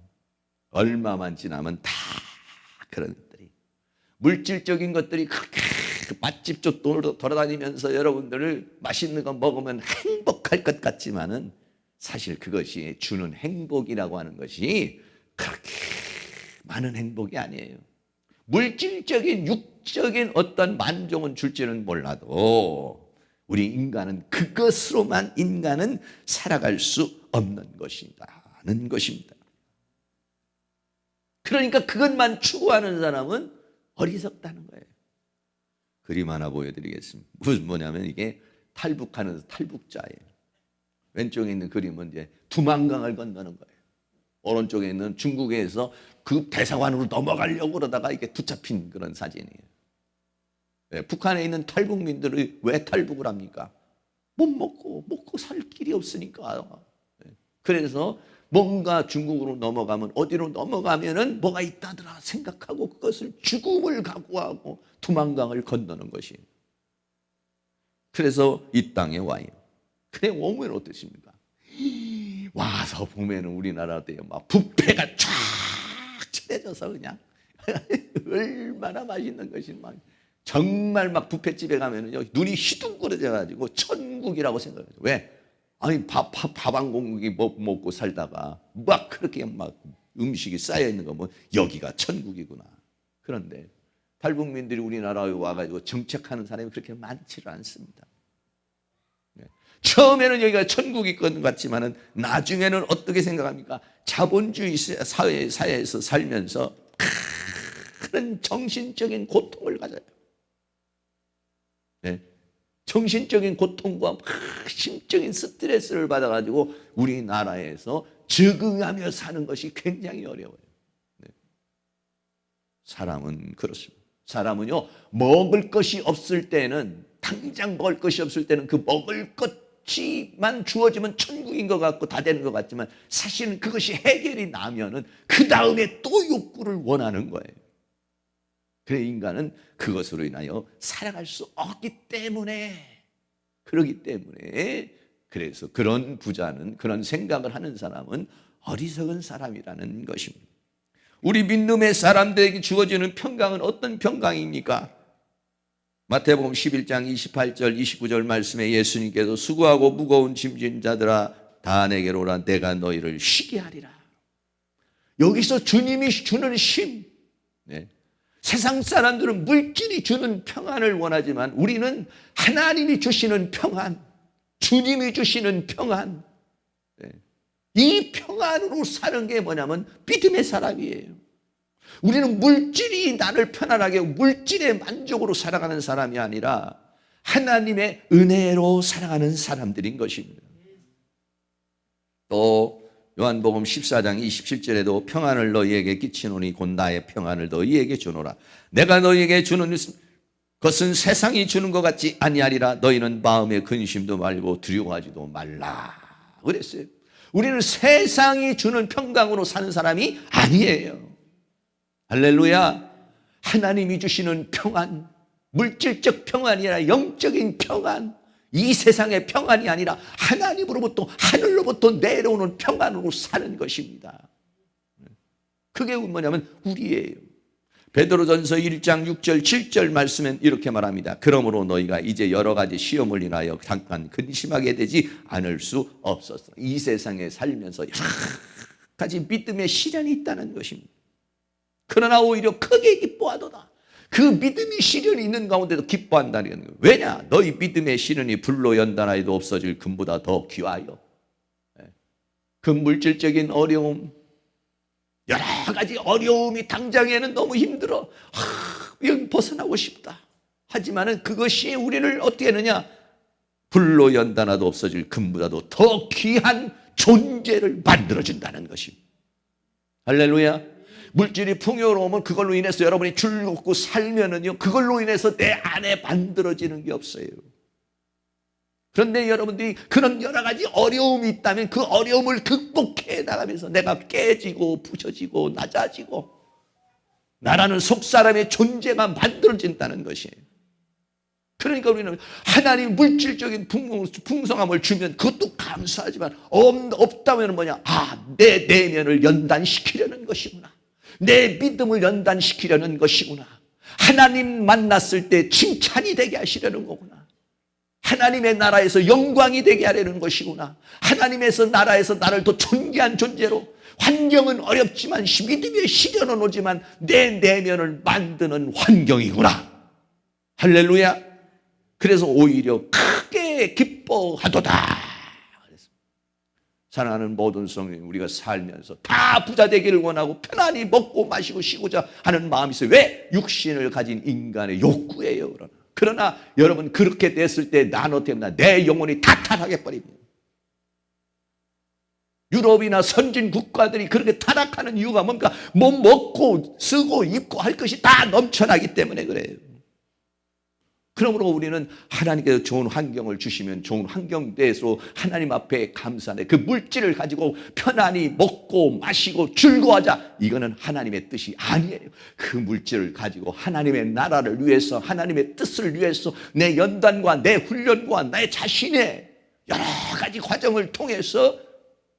얼마만 지나면 다 그런 것들이 물질적인 것들이 그렇게 맛집 쪽 돌아다니면서 여러분들을 맛있는 거 먹으면 행복할 것 같지만은 사실 그것이 주는 행복이라고 하는 것이 그렇게 많은 행복이 아니에요. 물질적인 육적인 어떤 만족은 줄지는 몰라도 우리 인간은 그것으로만 인간은 살아갈 수 없는 것이라는 것입니다. 그러니까 그것만 추구하는 사람은 어리석다는 거예요. 그림 하나 보여드리겠습니다. 무슨 뭐냐면 이게 탈북하는 탈북자예요. 왼쪽에 있는 그림은 이제 두만강을 건너는 거예요. 오른쪽에 있는 중국에서 그 대사관으로 넘어가려고 그러다가 이게 붙잡힌 그런 사진이에요. 네, 북한에 있는 탈북민들이 왜 탈북을 합니까? 못 먹고 살 길이 없으니까. 네. 그래서 뭔가 중국으로 넘어가면 어디로 넘어가면은 뭐가 있다더라 생각하고 그것을 죽음을 각오하고 두만강을 건너는 것이에요. 그래서 이 땅에 와요. 그래 오면 어떠십니까? 와서 보면은 우리나라도요 막 뷔페가 쫙 칠해져서 그냥 얼마나 맛있는 것이 막 정말 막 뷔페집에 가면은요 눈이 휘둥그러져 가지고 천국이라고 생각해요. 왜? 아니 밥 한 공기 먹고 살다가 막 그렇게 막 음식이 쌓여 있는 거 뭐 여기가 천국이구나. 그런데 탈북민들이 우리나라에 와가지고 정착하는 사람이 그렇게 많지를 않습니다. 처음에는 여기가 천국일 것 같지만은 나중에는 어떻게 생각합니까? 자본주의 사회에서 살면서 큰 정신적인 고통을 가져요. 네. 정신적인 고통과 심적인 스트레스를 받아가지고 우리나라에서 적응하며 사는 것이 굉장히 어려워요. 네. 사람은 그렇습니다. 사람은요 먹을 것이 없을 때는 당장 먹을 것이 없을 때는 그 먹을 것이만 주어지면 천국인 것 같고 다 되는 것 같지만 사실은 그것이 해결이 나면은 그 다음에 또 욕구를 원하는 거예요. 그래 인간은 그것으로 인하여 살아갈 수 없기 때문에 그러기 때문에 그래서 그런 부자는 그런 생각을 하는 사람은 어리석은 사람이라는 것입니다. 우리 믿음의 사람들에게 주어지는 평강은 어떤 평강입니까? 마태복음 11장 28절 29절 말씀에 예수님께서 수고하고 무거운 짐진 자들아 다 내게로 오라 내가 너희를 쉬게 하리라. 여기서 주님이 주는 쉼. 네. 세상 사람들은 물질이 주는 평안을 원하지만 우리는 하나님이 주시는 평안, 주님이 주시는 평안. 네. 이 평안으로 사는 게 뭐냐면 믿음의 사람이에요. 우리는 물질이 나를 편안하게 물질의 만족으로 살아가는 사람이 아니라 하나님의 은혜로 살아가는 사람들인 것입니다. 또 요한복음 14장 27절에도 평안을 너희에게 끼치노니 곧 나의 평안을 너희에게 주노라. 내가 너희에게 주는 것은 세상이 주는 것 같지 아니하리라. 너희는 마음에 근심도 말고 두려워하지도 말라. 그랬어요. 우리는 세상이 주는 평강으로 사는 사람이 아니에요. 할렐루야. 하나님이 주시는 평안, 물질적 평안이 아니라 영적인 평안, 이 세상의 평안이 아니라 하나님으로부터 하늘로부터 내려오는 평안으로 사는 것입니다. 그게 뭐냐면 우리예요. 베드로전서 1장 6절 7절 말씀은 이렇게 말합니다. 그러므로 너희가 이제 여러 가지 시험을 인하여 잠깐 근심하게 되지 않을 수 없었어. 이 세상에 살면서 여러 가지 믿음의 시련이 있다는 것입니다. 그러나 오히려 크게 기뻐하도다. 그 믿음이 시련이 있는 가운데도 기뻐한다는 거예요. 왜냐? 너희 믿음의 시련이 불로 연단하여도 없어질 금보다 더 귀하여. 그 물질적인 어려움, 여러 가지 어려움이 당장에는 너무 힘들어. 여기 벗어나고 싶다. 하지만은 그것이 우리를 어떻게 하느냐? 불로 연단하도 없어질 금보다도 더 귀한 존재를 만들어준다는 것입니다. 할렐루야. 물질이 풍요로우면 그걸로 인해서 여러분이 즐겁고 살면은요, 그걸로 인해서 내 안에 만들어지는 게 없어요. 그런데 여러분들이 그런 여러 가지 어려움이 있다면 그 어려움을 극복해 나가면서 내가 깨지고 부셔지고 낮아지고 나라는 속사람의 존재가 만들어진다는 것이에요. 그러니까 우리는 하나님 물질적인 풍성함을 주면 그것도 감사하지만 없다면 뭐냐? 내 내면을 연단시키려는 것이구나. 내 믿음을 연단시키려는 것이구나. 하나님 만났을 때 칭찬이 되게 하시려는 거구나. 하나님의 나라에서 영광이 되게 하려는 것이구나. 하나님에서 나라에서 나를 더 존귀한 존재로, 환경은 어렵지만 믿음의 시련은 오지만 내 내면을 만드는 환경이구나. 할렐루야. 그래서 오히려 크게 기뻐하도다. 사랑하는 모든 성도님, 우리가 살면서 다 부자 되기를 원하고 편안히 먹고 마시고 쉬고자 하는 마음이 있어요. 왜? 육신을 가진 인간의 욕구예요. 그러나 여러분, 그렇게 됐을 때 나너 때문에 내 영혼이 다 타락해 버립니다. 유럽이나 선진 국가들이 그렇게 타락하는 이유가 뭔가 뭐 먹고 쓰고 입고 할 것이 다 넘쳐나기 때문에 그래요. 그러므로 우리는 하나님께서 좋은 환경을 주시면 좋은 환경에서 하나님 앞에 감사하네. 그 물질을 가지고 편안히 먹고 마시고 즐거워하자. 이거는 하나님의 뜻이 아니에요. 그 물질을 가지고 하나님의 나라를 위해서, 하나님의 뜻을 위해서 내 연단과 내 훈련과 나의 자신의 여러 가지 과정을 통해서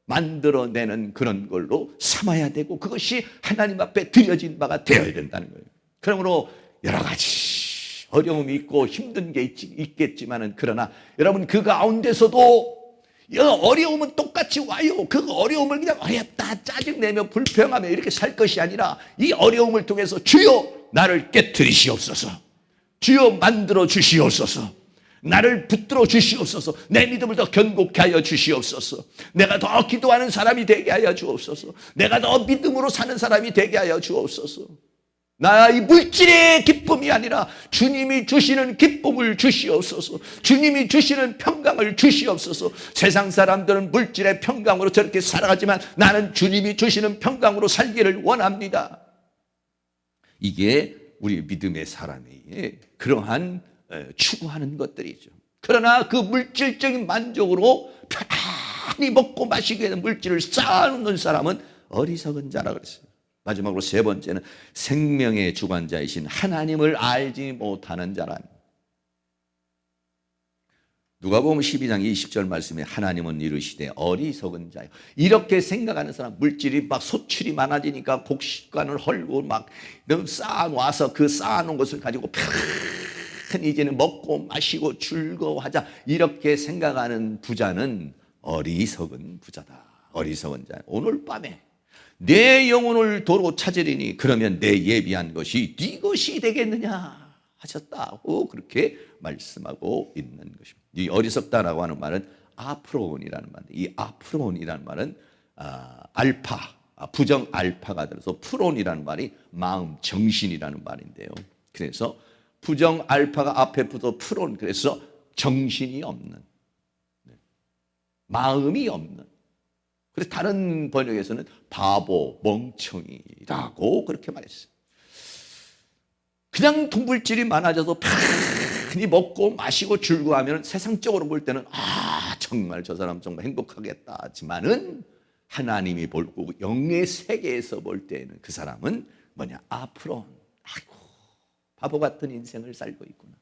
만들어내는 그런 걸로 삼아야 되고, 그것이 하나님 앞에 드려진 바가 되어야 된다는 거예요. 그러므로 여러 가지 어려움이 있고 힘든 게 있겠지만은, 그러나 여러분 그 가운데서도 어려움은 똑같이 와요. 그 어려움을 그냥 어렵다 짜증내며 불평하며 이렇게 살 것이 아니라 이 어려움을 통해서 주여 나를 깨트리시옵소서, 주여 만들어 주시옵소서, 나를 붙들어 주시옵소서, 내 믿음을 더 견고케 하여 주시옵소서, 내가 더 기도하는 사람이 되게 하여 주옵소서, 내가 더 믿음으로 사는 사람이 되게 하여 주옵소서. 나의 물질의 기쁨이 아니라 주님이 주시는 기쁨을 주시옵소서, 주님이 주시는 평강을 주시옵소서. 세상 사람들은 물질의 평강으로 저렇게 살아가지만 나는 주님이 주시는 평강으로 살기를 원합니다. 이게 우리 믿음의 사람의 그러한 추구하는 것들이죠. 그러나 그 물질적인 만족으로 편안히 먹고 마시기 위해서 물질을 쌓아놓는 사람은 어리석은 자라 그랬어요. 마지막으로 세 번째는 생명의 주관자이신 하나님을 알지 못하는 자란. 누가복음 12장 20절 말씀에 하나님은 이르시되 어리석은 자요. 이렇게 생각하는 사람, 물질이 막 소출이 많아지니까 곡식관을 헐고 막 쌓아놔서 그 쌓아놓은 것을 가지고 편히 이제는 먹고 마시고 즐거워하자, 이렇게 생각하는 부자는 어리석은 부자다. 어리석은 자. 오늘 밤에 내 영혼을 도로 찾으리니 그러면 내 예비한 것이 네 것이 되겠느냐 하셨다고 그렇게 말씀하고 있는 것입니다. 이 어리석다라고 하는 말은 아프론이라는 말인데, 이 아프론이라는 말은 알파, 부정 알파가 들어서 프론이라는 말이 마음, 정신이라는 말인데요. 그래서 부정 알파가 앞에 붙어 프론, 그래서 정신이 없는, 마음이 없는. 그래서 다른 번역에서는 바보, 멍청이라고 그렇게 말했어요. 그냥 돈물질이 많아져서 편히 먹고 마시고 즐거워하면 세상적으로 볼 때는 정말 저 사람 정말 행복하겠다 하지만은 하나님이 보고 영의 세계에서 볼 때는 그 사람은 뭐냐? 아프론. 아이고, 바보 같은 인생을 살고 있구나.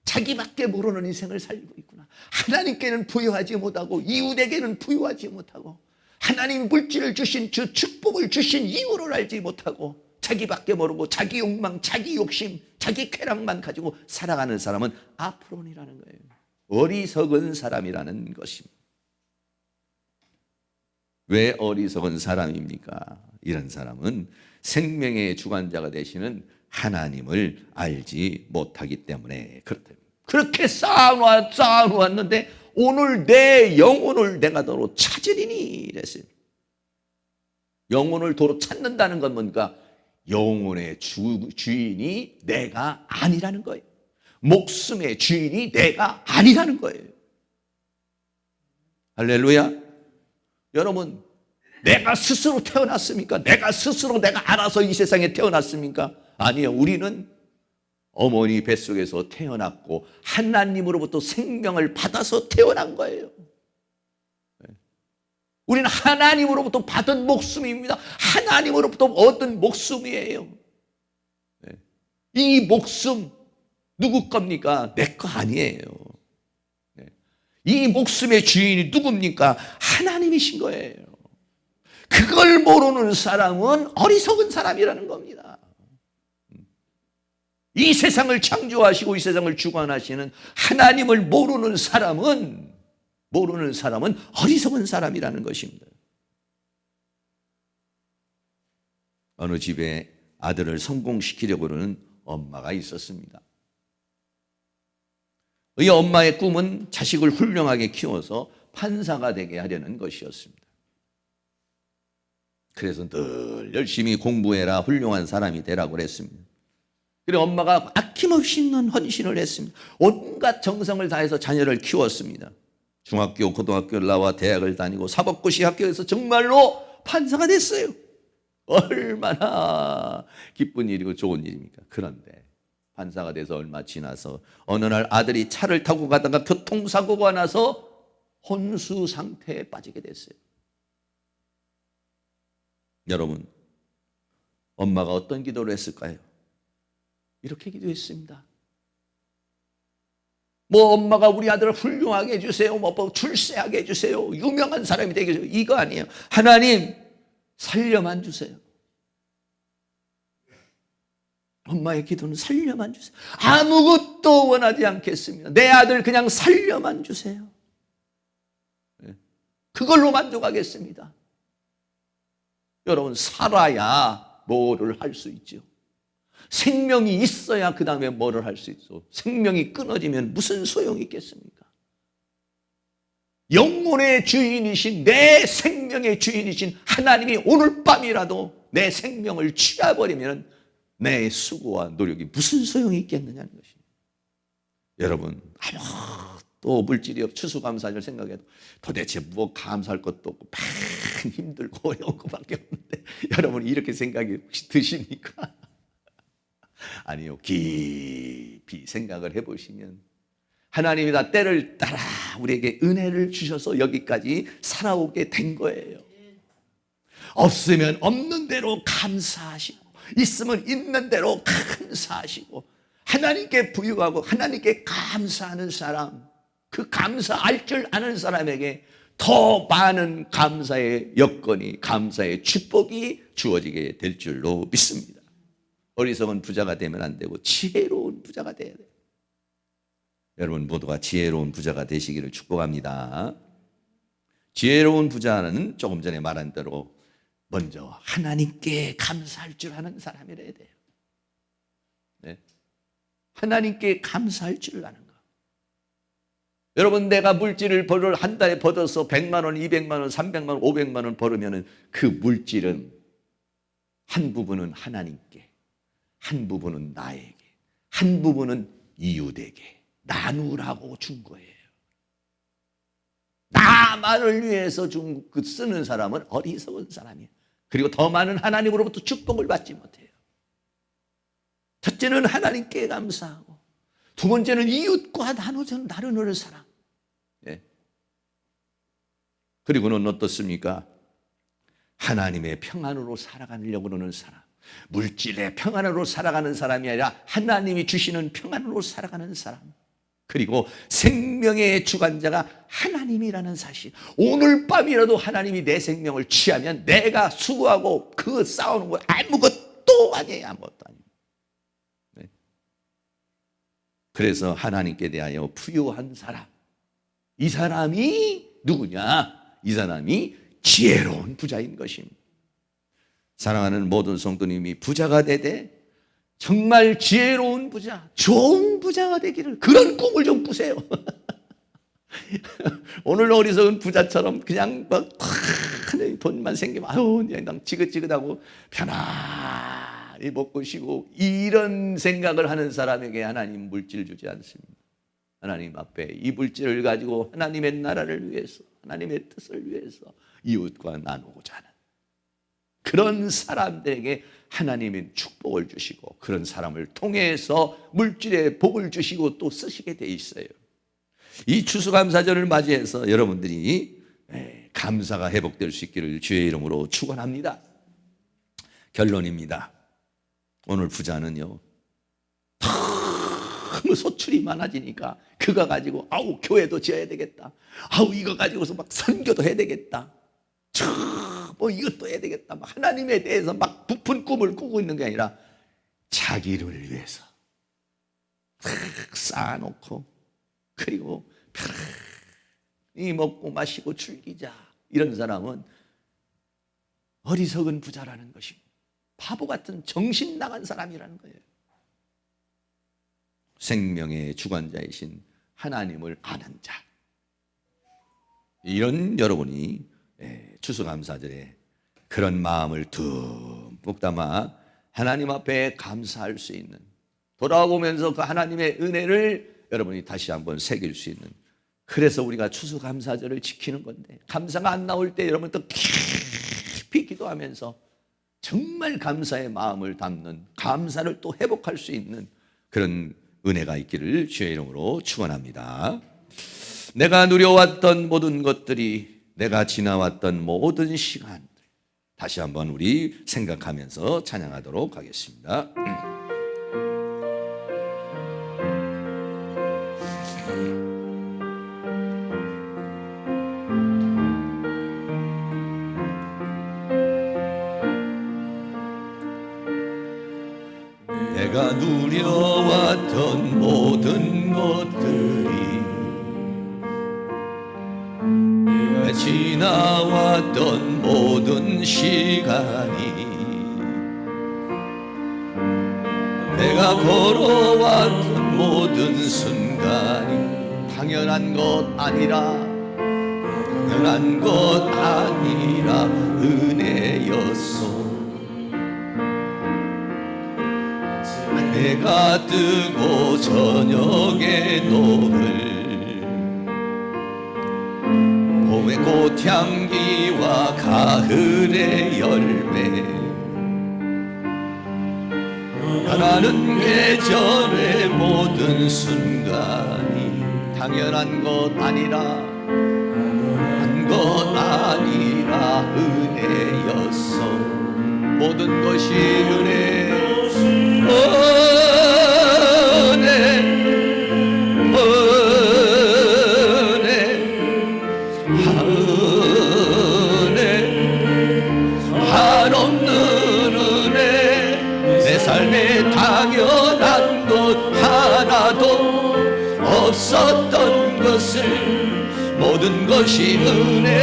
자기밖에 모르는 인생을 살고 있구나. 하나님께는 부여하지 못하고 이웃에게는 부여하지 못하고 하나님 물질을 주신 주 축복을 주신 이유를 알지 못하고 자기밖에 모르고 자기 욕망, 자기 욕심, 자기 쾌락만 가지고 살아가는 사람은 아프론이라는 거예요. 어리석은 사람이라는 것입니다. 왜 어리석은 사람입니까? 이런 사람은 생명의 주관자가 되시는 하나님을 알지 못하기 때문에 그렇다. 그렇게 쌓아놓았는데 오늘 내 영혼을 내가 도로 찾으리니 이랬어요. 영혼을 도로 찾는다는 건 뭔가? 영혼의 주인이 내가 아니라는 거예요. 목숨의 주인이 내가 아니라는 거예요. 할렐루야. 여러분, 내가 스스로 태어났습니까? 내가 스스로 내가 알아서 이 세상에 태어났습니까? 아니요. 우리는 어머니 뱃속에서 태어났고 하나님으로부터 생명을 받아서 태어난 거예요. 우리는 하나님으로부터 받은 목숨입니다. 하나님으로부터 얻은 목숨이에요. 이 목숨 누구 겁니까? 내 거 아니에요. 이 목숨의 주인이 누굽니까? 하나님이신 거예요. 그걸 모르는 사람은 어리석은 사람이라는 겁니다. 이 세상을 창조하시고 이 세상을 주관하시는 하나님을 모르는 사람은 어리석은 사람이라는 것입니다. 어느 집에 아들을 성공시키려고 하는 엄마가 있었습니다. 이 엄마의 꿈은 자식을 훌륭하게 키워서 판사가 되게 하려는 것이었습니다. 그래서 늘 열심히 공부해라, 훌륭한 사람이 되라고 그랬습니다. 그리고 엄마가 아낌없이 있는 헌신을 했습니다. 온갖 정성을 다해서 자녀를 키웠습니다. 중학교, 고등학교를 나와 대학을 다니고 사법고시 합격해서 정말로 판사가 됐어요. 얼마나 기쁜 일이고 좋은 일입니까? 그런데 판사가 돼서 얼마 지나서 어느 날 아들이 차를 타고 가다가 교통사고가 나서 혼수 상태에 빠지게 됐어요. 여러분, 엄마가 어떤 기도를 했을까요? 이렇게 기도했습니다. 엄마가 우리 아들을 훌륭하게 해주세요. 출세하게 해주세요. 유명한 사람이 되게 해주세요. 이거 아니에요. 하나님, 살려만 주세요. 엄마의 기도는 살려만 주세요. 아무것도 원하지 않겠습니다. 내 아들 그냥 살려만 주세요. 그걸로 만족하겠습니다. 여러분, 살아야 뭐를 할 수 있죠. 생명이 있어야 그 다음에 뭐를 할 수 있어. 생명이 끊어지면 무슨 소용이 있겠습니까? 영혼의 주인이신, 내 생명의 주인이신 하나님이 오늘 밤이라도 내 생명을 취해버리면 내 수고와 노력이 무슨 소용이 있겠느냐는 것입니다. 여러분, 아무것도 물질이 없고 추수감사절 생각해도 도대체 뭐 감사할 것도 없고 막 힘들고 어려운 것밖에 없는데 여러분, 이렇게 생각이 혹시 드십니까? 아니요. 깊이 생각을 해보시면 하나님이 다 때를 따라 우리에게 은혜를 주셔서 여기까지 살아오게 된 거예요. 없으면 없는 대로 감사하시고 있으면 있는 대로 감사하시고 하나님께 부유하고 하나님께 감사하는 사람, 그 감사할 줄 아는 사람에게 더 많은 감사의 여건이, 감사의 축복이 주어지게 될 줄로 믿습니다. 어리석은 부자가 되면 안 되고 지혜로운 부자가 돼야 돼요. 여러분 모두가 지혜로운 부자가 되시기를 축복합니다. 지혜로운 부자는 조금 전에 말한 대로 먼저 하나님께 감사할 줄 아는 사람이라야 돼요. 네. 하나님께 감사할 줄 아는 거. 여러분, 내가 물질을 한 달에 벌어서 100만 원, 200만 원, 300만 원, 500만 원 벌으면 그 물질은 한 부분은 하나님께, 한 부분은 나에게, 한 부분은 이웃에게 나누라고 준 거예요. 나만을 위해서 쓰는 사람은 어리석은 사람이에요. 그리고 더 많은 하나님으로부터 축복을 받지 못해요. 첫째는 하나님께 감사하고, 두 번째는 이웃과 나누는 사람. 예. 그리고는 어떻습니까? 하나님의 평안으로 살아가려고 하는 사람. 물질의 평안으로 살아가는 사람이 아니라 하나님이 주시는 평안으로 살아가는 사람. 그리고 생명의 주관자가 하나님이라는 사실. 오늘 밤이라도 하나님이 내 생명을 취하면 내가 수고하고 그 싸우는 거 아무것도 아니에요. 아무것도 아니에요. 네. 그래서 하나님께 대하여 부유한 사람. 이 사람이 누구냐? 이 사람이 지혜로운 부자인 것입니다. 사랑하는 모든 성도님이 부자가 되되 정말 지혜로운 부자, 좋은 부자가 되기를, 그런 꿈을 좀 꾸세요. 오늘 어리석은 부자처럼 그냥 막 돈만 생기면 아유 그냥 지긋지긋하고 편안히 먹고 쉬고 이런 생각을 하는 사람에게 하나님 물질 주지 않습니다. 하나님 앞에 이 물질을 가지고 하나님의 나라를 위해서 하나님의 뜻을 위해서 이웃과 나누고자 하는 그런 사람들에게 하나님은 축복을 주시고 그런 사람을 통해서 물질의 복을 주시고 또 쓰시게 돼 있어요. 이 추수감사절을 맞이해서 여러분들이 감사가 회복될 수 있기를 주의 이름으로 축원합니다. 결론입니다. 오늘 부자는요, 너무 소출이 많아지니까 그거 가지고 아우 교회도 지어야 되겠다, 아우 이거 가지고서 막 선교도 해야 되겠다, 뭐 이것도 해야 되겠다, 막 하나님에 대해서 막 부푼 꿈을 꾸고 있는 게 아니라 자기를 위해서 쌓아놓고 그리고 편히 먹고 마시고 즐기자, 이런 사람은 어리석은 부자라는 것입니다. 바보 같은 정신 나간 사람이라는 거예요. 생명의 주관자이신 하나님을 아는 자, 이런 여러분이 추수감사절에 그런 마음을 듬뿍 담아 하나님 앞에 감사할 수 있는, 돌아보면서 그 하나님의 은혜를 여러분이 다시 한번 새길 수 있는, 그래서 우리가 추수감사절을 지키는 건데, 감사가 안 나올 때 여러분 또 깊이 기도하면서 정말 감사의 마음을 담는, 감사를 또 회복할 수 있는 그런 은혜가 있기를 주의 이름으로 축원합니다. 내가 누려왔던 모든 것들이, 내가 지나왔던 모든 시간들, 다시 한번 우리 생각하면서 찬양하도록 하겠습니다. 내가 누려왔던 모든 것들이, 내가 지나왔던 모든 시간이, 내가 걸어왔던 모든 순간이 당연한 것 아니라, 당연한 것 아니라 은혜였소. 해가 뜨고 저녁의 노을, 봄의 꽃향기와 가을의 열매, 변하는 계절의 모든 순간이 당연한 것 아니라, 한 것 아니라 은혜였어. 모든 것이 은혜, 한없는 은혜, 내 삶에 당연한 것 하나도 없었던 것을, 모든 것이 은혜였어.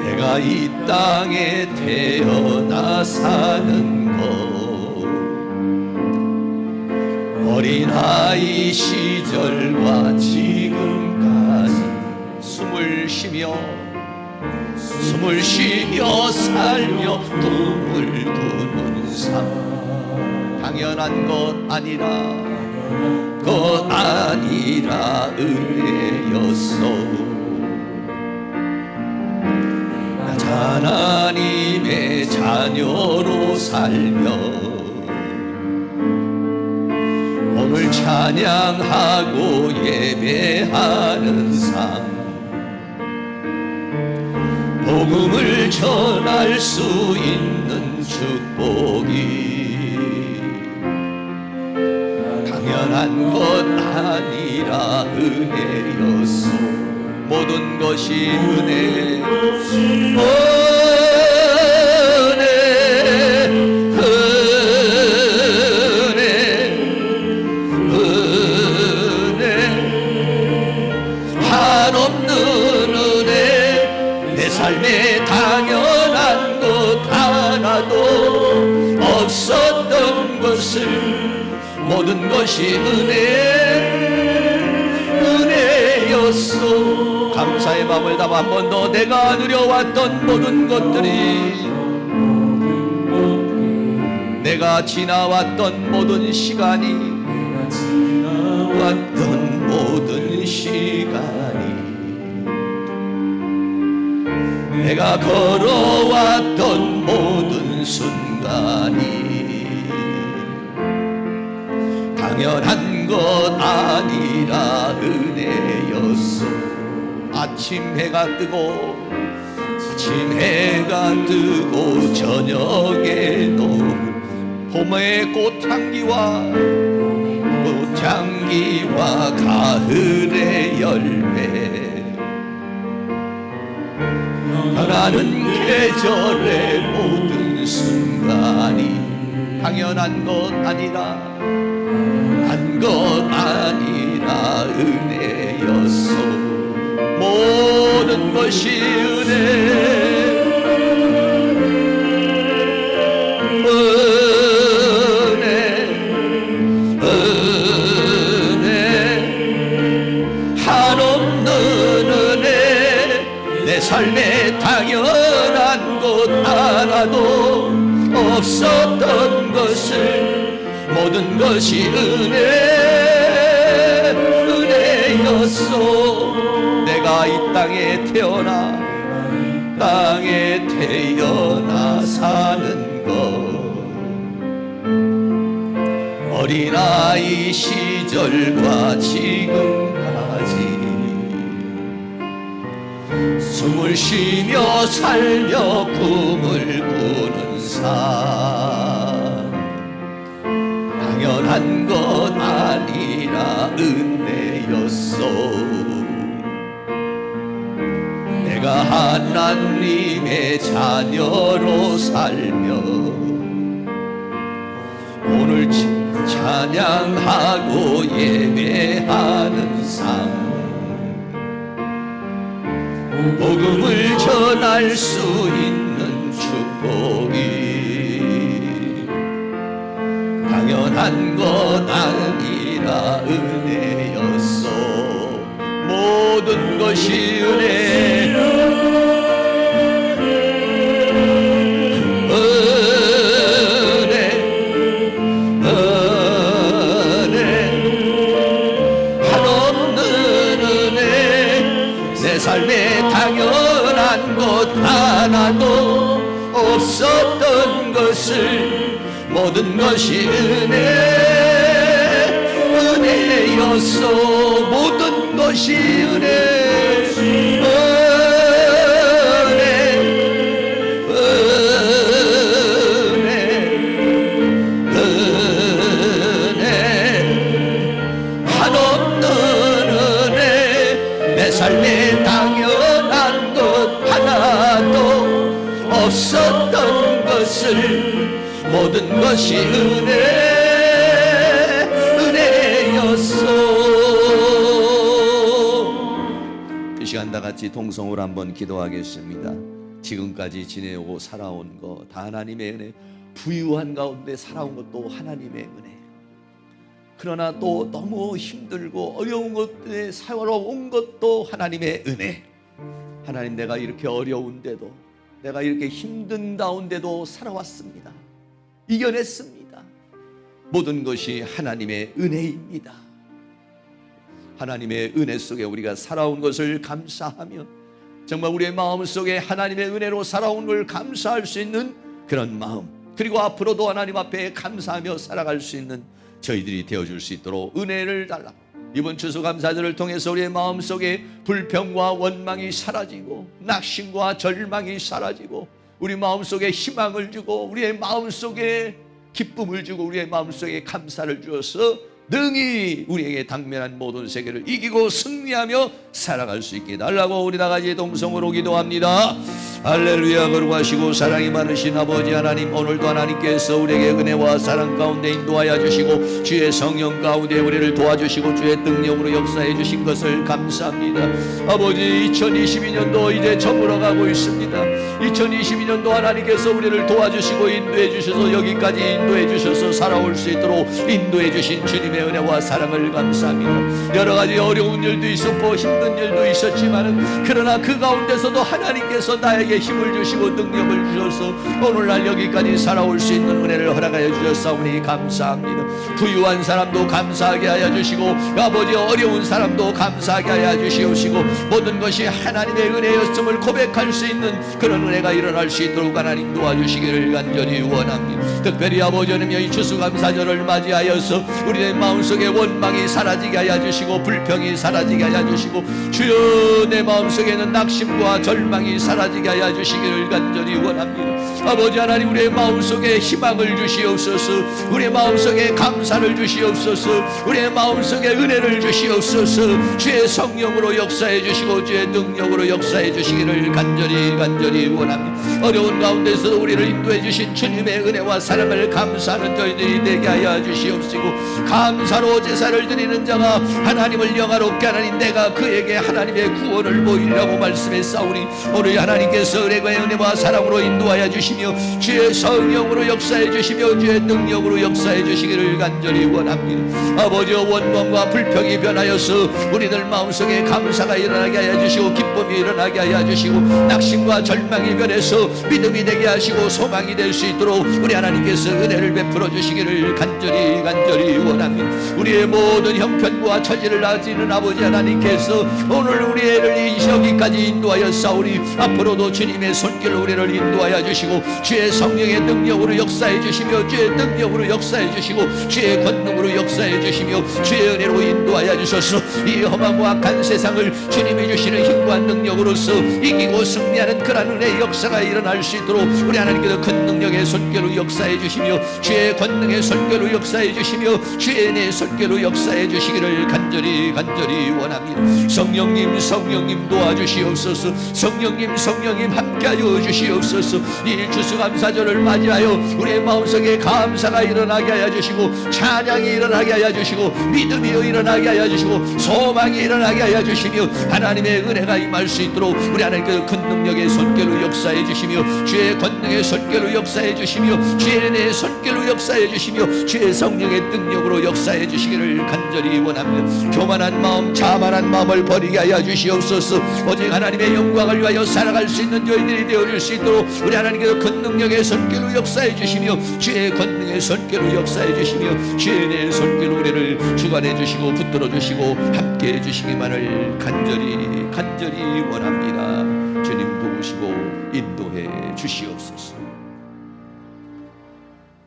내가 이 땅에 태어나 사는 것, 어린아이 시절과 지금까지 숨을 쉬며 살며 꿈을 꾸는 삶, 당연한 것 아니라 은혜였어. 하나님의 자녀로 살며 오늘 찬양하고 예배하는 삶, 복음을 전할 수 있는 축복이 당연한 것 아니라 은혜였어. 모든 것이 은혜, 한없는 은혜, 내 삶에 당연한 것 하나도 없었던 것을, 모든 것이 은혜였소. 감사의 마음을 담아 한 번 더, 내가 누려왔던 모든 것들이, 내가 지나왔던 모든 시간이, 걸어왔던 모든 시간이, 내가 걸어왔던 모든 순간이 당연한 것 아니라 은혜였어. 아침 해가 뜨고 저녁에도 봄의 꽃향기와 가을의 열매, 변하는 계절의 모든 순간이 당연한 것 아니라 은혜였어. 모든 것이 은혜, 한없는 은혜. 내 삶에 당연한 것 하나도 없었던 것을, 모든 것이 은혜였어. 내가 이 땅에 태어나 사는 것, 어린아이 시절과 지금까지 숨을 쉬며 살며 꿈을 꾸는 삶, 당연한 것 아니라 은혜였어. 내가 하나님의 자녀로 살며 오늘 찬양하고 예배하는 삶, 복음을 전할 수 있는 축복이 당연한 것 아니라 은혜였어. 모든 것이 은혜, 한없는 은혜. 내 삶에 당연한 것 하나도 없었던 것을, 모든 것이 은혜였어. 모든 것이 은혜. 한없는 은혜. 내 삶에 당연한 것 하나도 없었던 것을, 모든 것이 은혜였어. 이 시간 다 같이 동성으로 한번 기도하겠습니다. 지금까지 지내오고 살아온 것 다 하나님의 은혜, 부유한 가운데 살아온 것도 하나님의 은혜. 그러나 또 너무 힘들고 어려운 것에 살아온 것도 하나님의 은혜. 하나님, 내가 이렇게 어려운데도, 내가 이렇게 힘든 가운데도 살아왔습니다. 이겨냈습니다. 모든 것이 하나님의 은혜입니다. 하나님의 은혜 속에 우리가 살아온 것을 감사하며, 정말 우리의 마음 속에 하나님의 은혜로 살아온 걸 감사할 수 있는 그런 마음, 그리고 앞으로도 하나님 앞에 감사하며 살아갈 수 있는 저희들이 되어줄 수 있도록 은혜를 달라. 이번 추수감사절을 통해서 우리의 마음속에 불평과 원망이 사라지고 낙심과 절망이 사라지고 우리 마음속에 희망을 주고 우리의 마음속에 기쁨을 주고 우리의 마음속에 감사를 주어서 능히 우리에게 당면한 모든 세계를 이기고 승리하며 살아갈 수 있게 달라고 우리 다같이 동성으로 기도합니다. 할렐루야. 거룩하시고 사랑이 많으신 아버지 하나님, 오늘도 하나님께서 우리에게 은혜와 사랑 가운데 인도하여 주시고 주의 성령 가운데 우리를 도와주시고 주의 능력으로 역사해 주신 것을 감사합니다. 아버지, 2022년도 이제 저물어가고 있습니다. 2022년도 하나님께서 우리를 도와주시고 인도해 주셔서 여기까지 인도해 주셔서 살아올 수 있도록 인도해 주신 주님의 은혜와 사랑을 감사합니다. 여러 가지 어려운 일도 있었고 힘든 일도 있었지만은 그러나 그 가운데서도 하나님께서 나에게 힘을 주시고 능력을 주셔서 오늘날 여기까지 살아올 수 있는 은혜를 허락하여 주셨사오니 감사합니다. 부유한 사람도 감사하게 하여 주시고 아버지 어려운 사람도 감사하게 하여 주시옵시고 모든 것이 하나님의 은혜였음을 고백할 수 있는 그런 은혜가 일어날 수 있도록 하나님 도와주시기를 간절히 원합니다. 특별히 아버지 하나님 이 추수감사절을 맞이하여서 우리의 마음속에 원망이 사라지게 하여 주시고 불평이 사라지게 하여 주시고 주여 내 마음속에는 낙심과 절망이 사라지게 하여 주시기를 간절히 원합니다. 아버지 하나님 우리의 마음속에 희망을 주시옵소서. 우리의 마음속에 감사를 주시옵소서. 우리의 마음속에 은혜를 주시옵소서. 주의 성령으로 역사해 주시고 주의 능력으로 역사해 주시기를 간절히 원합니다. 어려운 가운데서 우리를 인도해 주신 주님의 은혜와 사랑을 감사하는 저희들이 되게 하여 주시옵시고 감사로 제사를 드리는 자가 하나님을 영화롭게 하나님 내가 그에게 하나님의 구원을 보이리라고 말씀했사오니 오늘 하나님께서 은혜와 사랑으로 인도하여 주시며 주의 성령으로 역사해 주시며 주의 능력으로 역사해 주시기를 간절히 원합니다. 아버지의 원망과 불평이 변하여서 우리들 마음속에 감사가 일어나게 하여 주시고 기쁨이 일어나게 하여 주시고 낙심과 절망이 변해서 믿음이 되게 하시고 소망이 될 수 있도록 우리 하나님께서 은혜를 베풀어 주시기를 간절히 원합니다. 우리의 모든 형편과 처지를 아시는 아버지 하나님께서 오늘 우리를 여기까지 인도하여 싸우니 앞으로도 주님의 손길로 우리를 인도하여 주시고 주의 성령의 능력으로 역사해 주시며 주의 능력으로 역사해 주시고 주의 권능으로 역사해 주시며 주의 은혜로 인도하여 주셔서 이 험하고 악한 세상을 주님이 주시는 힘과 능력으로서 이기고 승리하는 그런 은혜의 역사가 일어날 수 있도록 우리 하나님께서 큰 능력의 손길로 역사해 주시며 주의 권능의 손길로 역사해 주시며 주의 은혜의 손길로 역사해 주시기를 간절히 원합니다. 성령님 도와주시옵소서. 성령님 함께하여 주시옵소서. 이 추수감사절을 맞이하여 우리의 마음속에 감사가 일어나게 하여 주시고 찬양이 일어나게 하여 주시고 믿음이 일어나게 하여 주시고 소망이 일어나게 하여 주시며 하나님의 은혜가 임할 수 있도록 우리 하나님께서 큰 능력의 손길로 역사해 주시며 주의 권능의 손길로 역사해 주시며 주의 은혜의 손길로 역사해 주시며 주의 성령의 능력으로 역사해 주시기를 간절히 원합니다. 교만한 마음 자만한 마음을 버리게 하여 주시옵소서. 오직 하나님의 영광을 위하여 살아갈 수 있는 저희들이 되어줄 수 있도록 우리 하나님께서 큰 능력의 손길로 역사해 주시며 주의 권능의 손길로 역사해 주시며 주의 은혜의 손길로 우리를 주관해 주시고 붙들어 주시고 함께해 주시기만을 간절히 원합니다. 주님 도우시고 인도해 주시옵소서.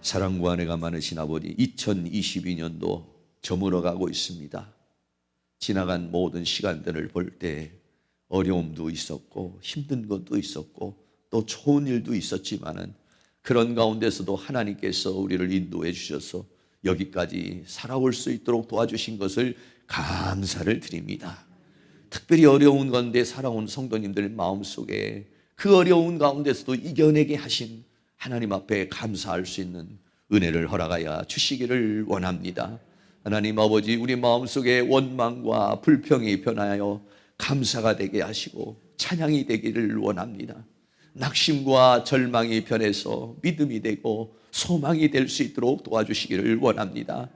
사랑과 은혜가 많으신 아버지 2022년도 저물어가고 있습니다. 지나간 모든 시간들을 볼 때 어려움도 있었고 힘든 것도 있었고 또 좋은 일도 있었지만은 그런 가운데서도 하나님께서 우리를 인도해 주셔서 여기까지 살아올 수 있도록 도와주신 것을 감사를 드립니다. 특별히 어려운 가운데 살아온 성도님들 마음속에 그 어려운 가운데서도 이겨내게 하신 하나님 앞에 감사할 수 있는 은혜를 허락하여 주시기를 원합니다. 하나님 아버지 우리 마음속에 원망과 불평이 변하여 감사가 되게 하시고 찬양이 되기를 원합니다. 낙심과 절망이 변해서 믿음이 되고 소망이 될 수 있도록 도와주시기를 원합니다.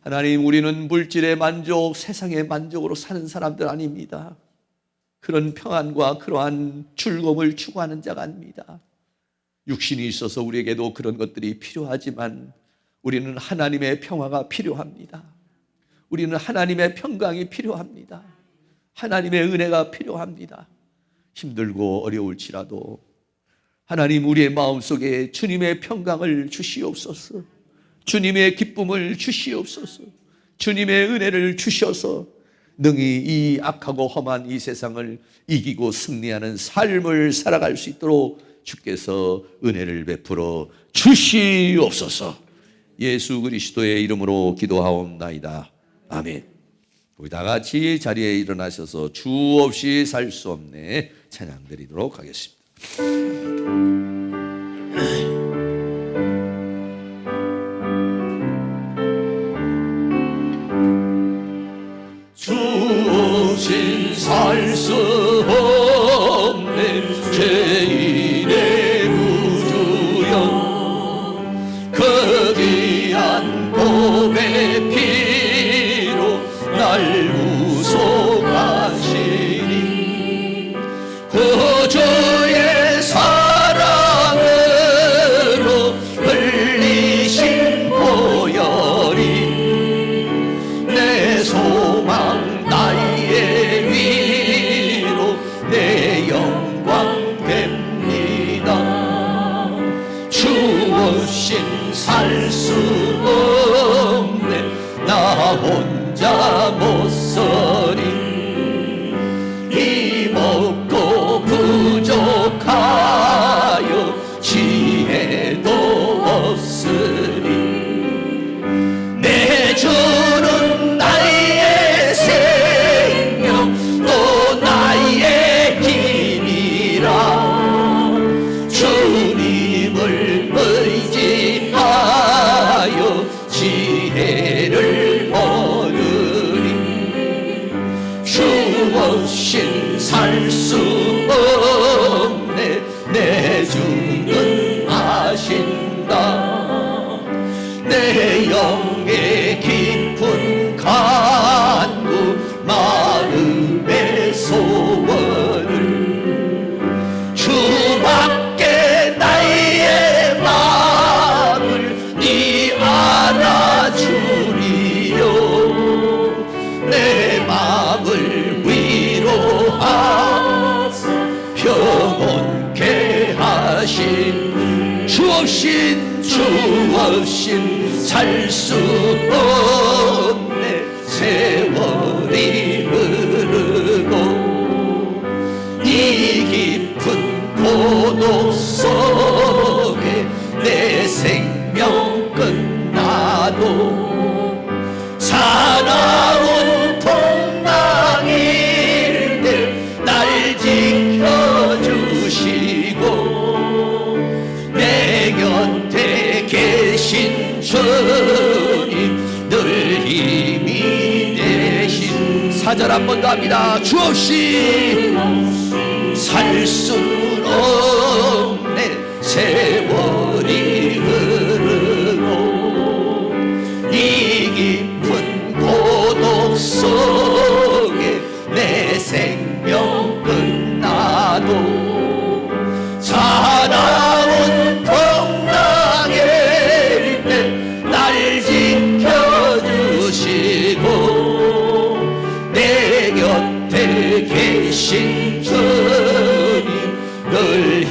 하나님 우리는 물질의 만족, 세상의 만족으로 사는 사람들 아닙니다. 그런 평안과 그러한 즐거움을 추구하는 자가 아닙니다. 육신이 있어서 우리에게도 그런 것들이 필요하지만 우리는 하나님의 평화가 필요합니다. 우리는 하나님의 평강이 필요합니다. 하나님의 은혜가 필요합니다. 힘들고 어려울지라도 하나님 우리의 마음속에 주님의 평강을 주시옵소서. 주님의 기쁨을 주시옵소서. 주님의 은혜를 주셔서 능히 이 악하고 험한 이 세상을 이기고 승리하는 삶을 살아갈 수 있도록 주께서 은혜를 베풀어 주시옵소서. 예수 그리스도의 이름으로 기도하옵나이다. 아멘. 우리 다 같이 자리에 일어나셔서 주 없이 살 수 없네 찬양 드리도록 하겠습니다. 주 없이 살 수 없네 죄인의 날 구속하시니 구주의 사랑으로 흘리신 보혈이 내 소망 나의 위로 내 영광 됩니다. 주 없인 살 수 없네 나 혼자 못 서리 이 먹고 부족하여 지혜도 없으니 내 주는 나의 생명 또 나의 힘이라 주님을 의지하여 지혜를 얻으리 주 없인 살 수 없네 내 주는 아신다 내 영의 깊은 간구 마음의 소원을 주밖에 나의 마음을 네 알아주리요 내 마음을 위로하사 평온케 하신 주 없인 살 수 없네 세월이 흐르고 이 깊은 고독 속에 내 생명 끝나도 사나운 풍랑일 때 날 지켜주시고 내 곁에 계신 주님 늘 힘이 되신 4절 한 번 더 합니다. 주 없이 살 수는 없네 세월이 흐르고 이 깊은 고독 속에 내 생명 끝나도 사나운 풍랑일 때 날 지켜주시고 내 곁에 계신 주님 늘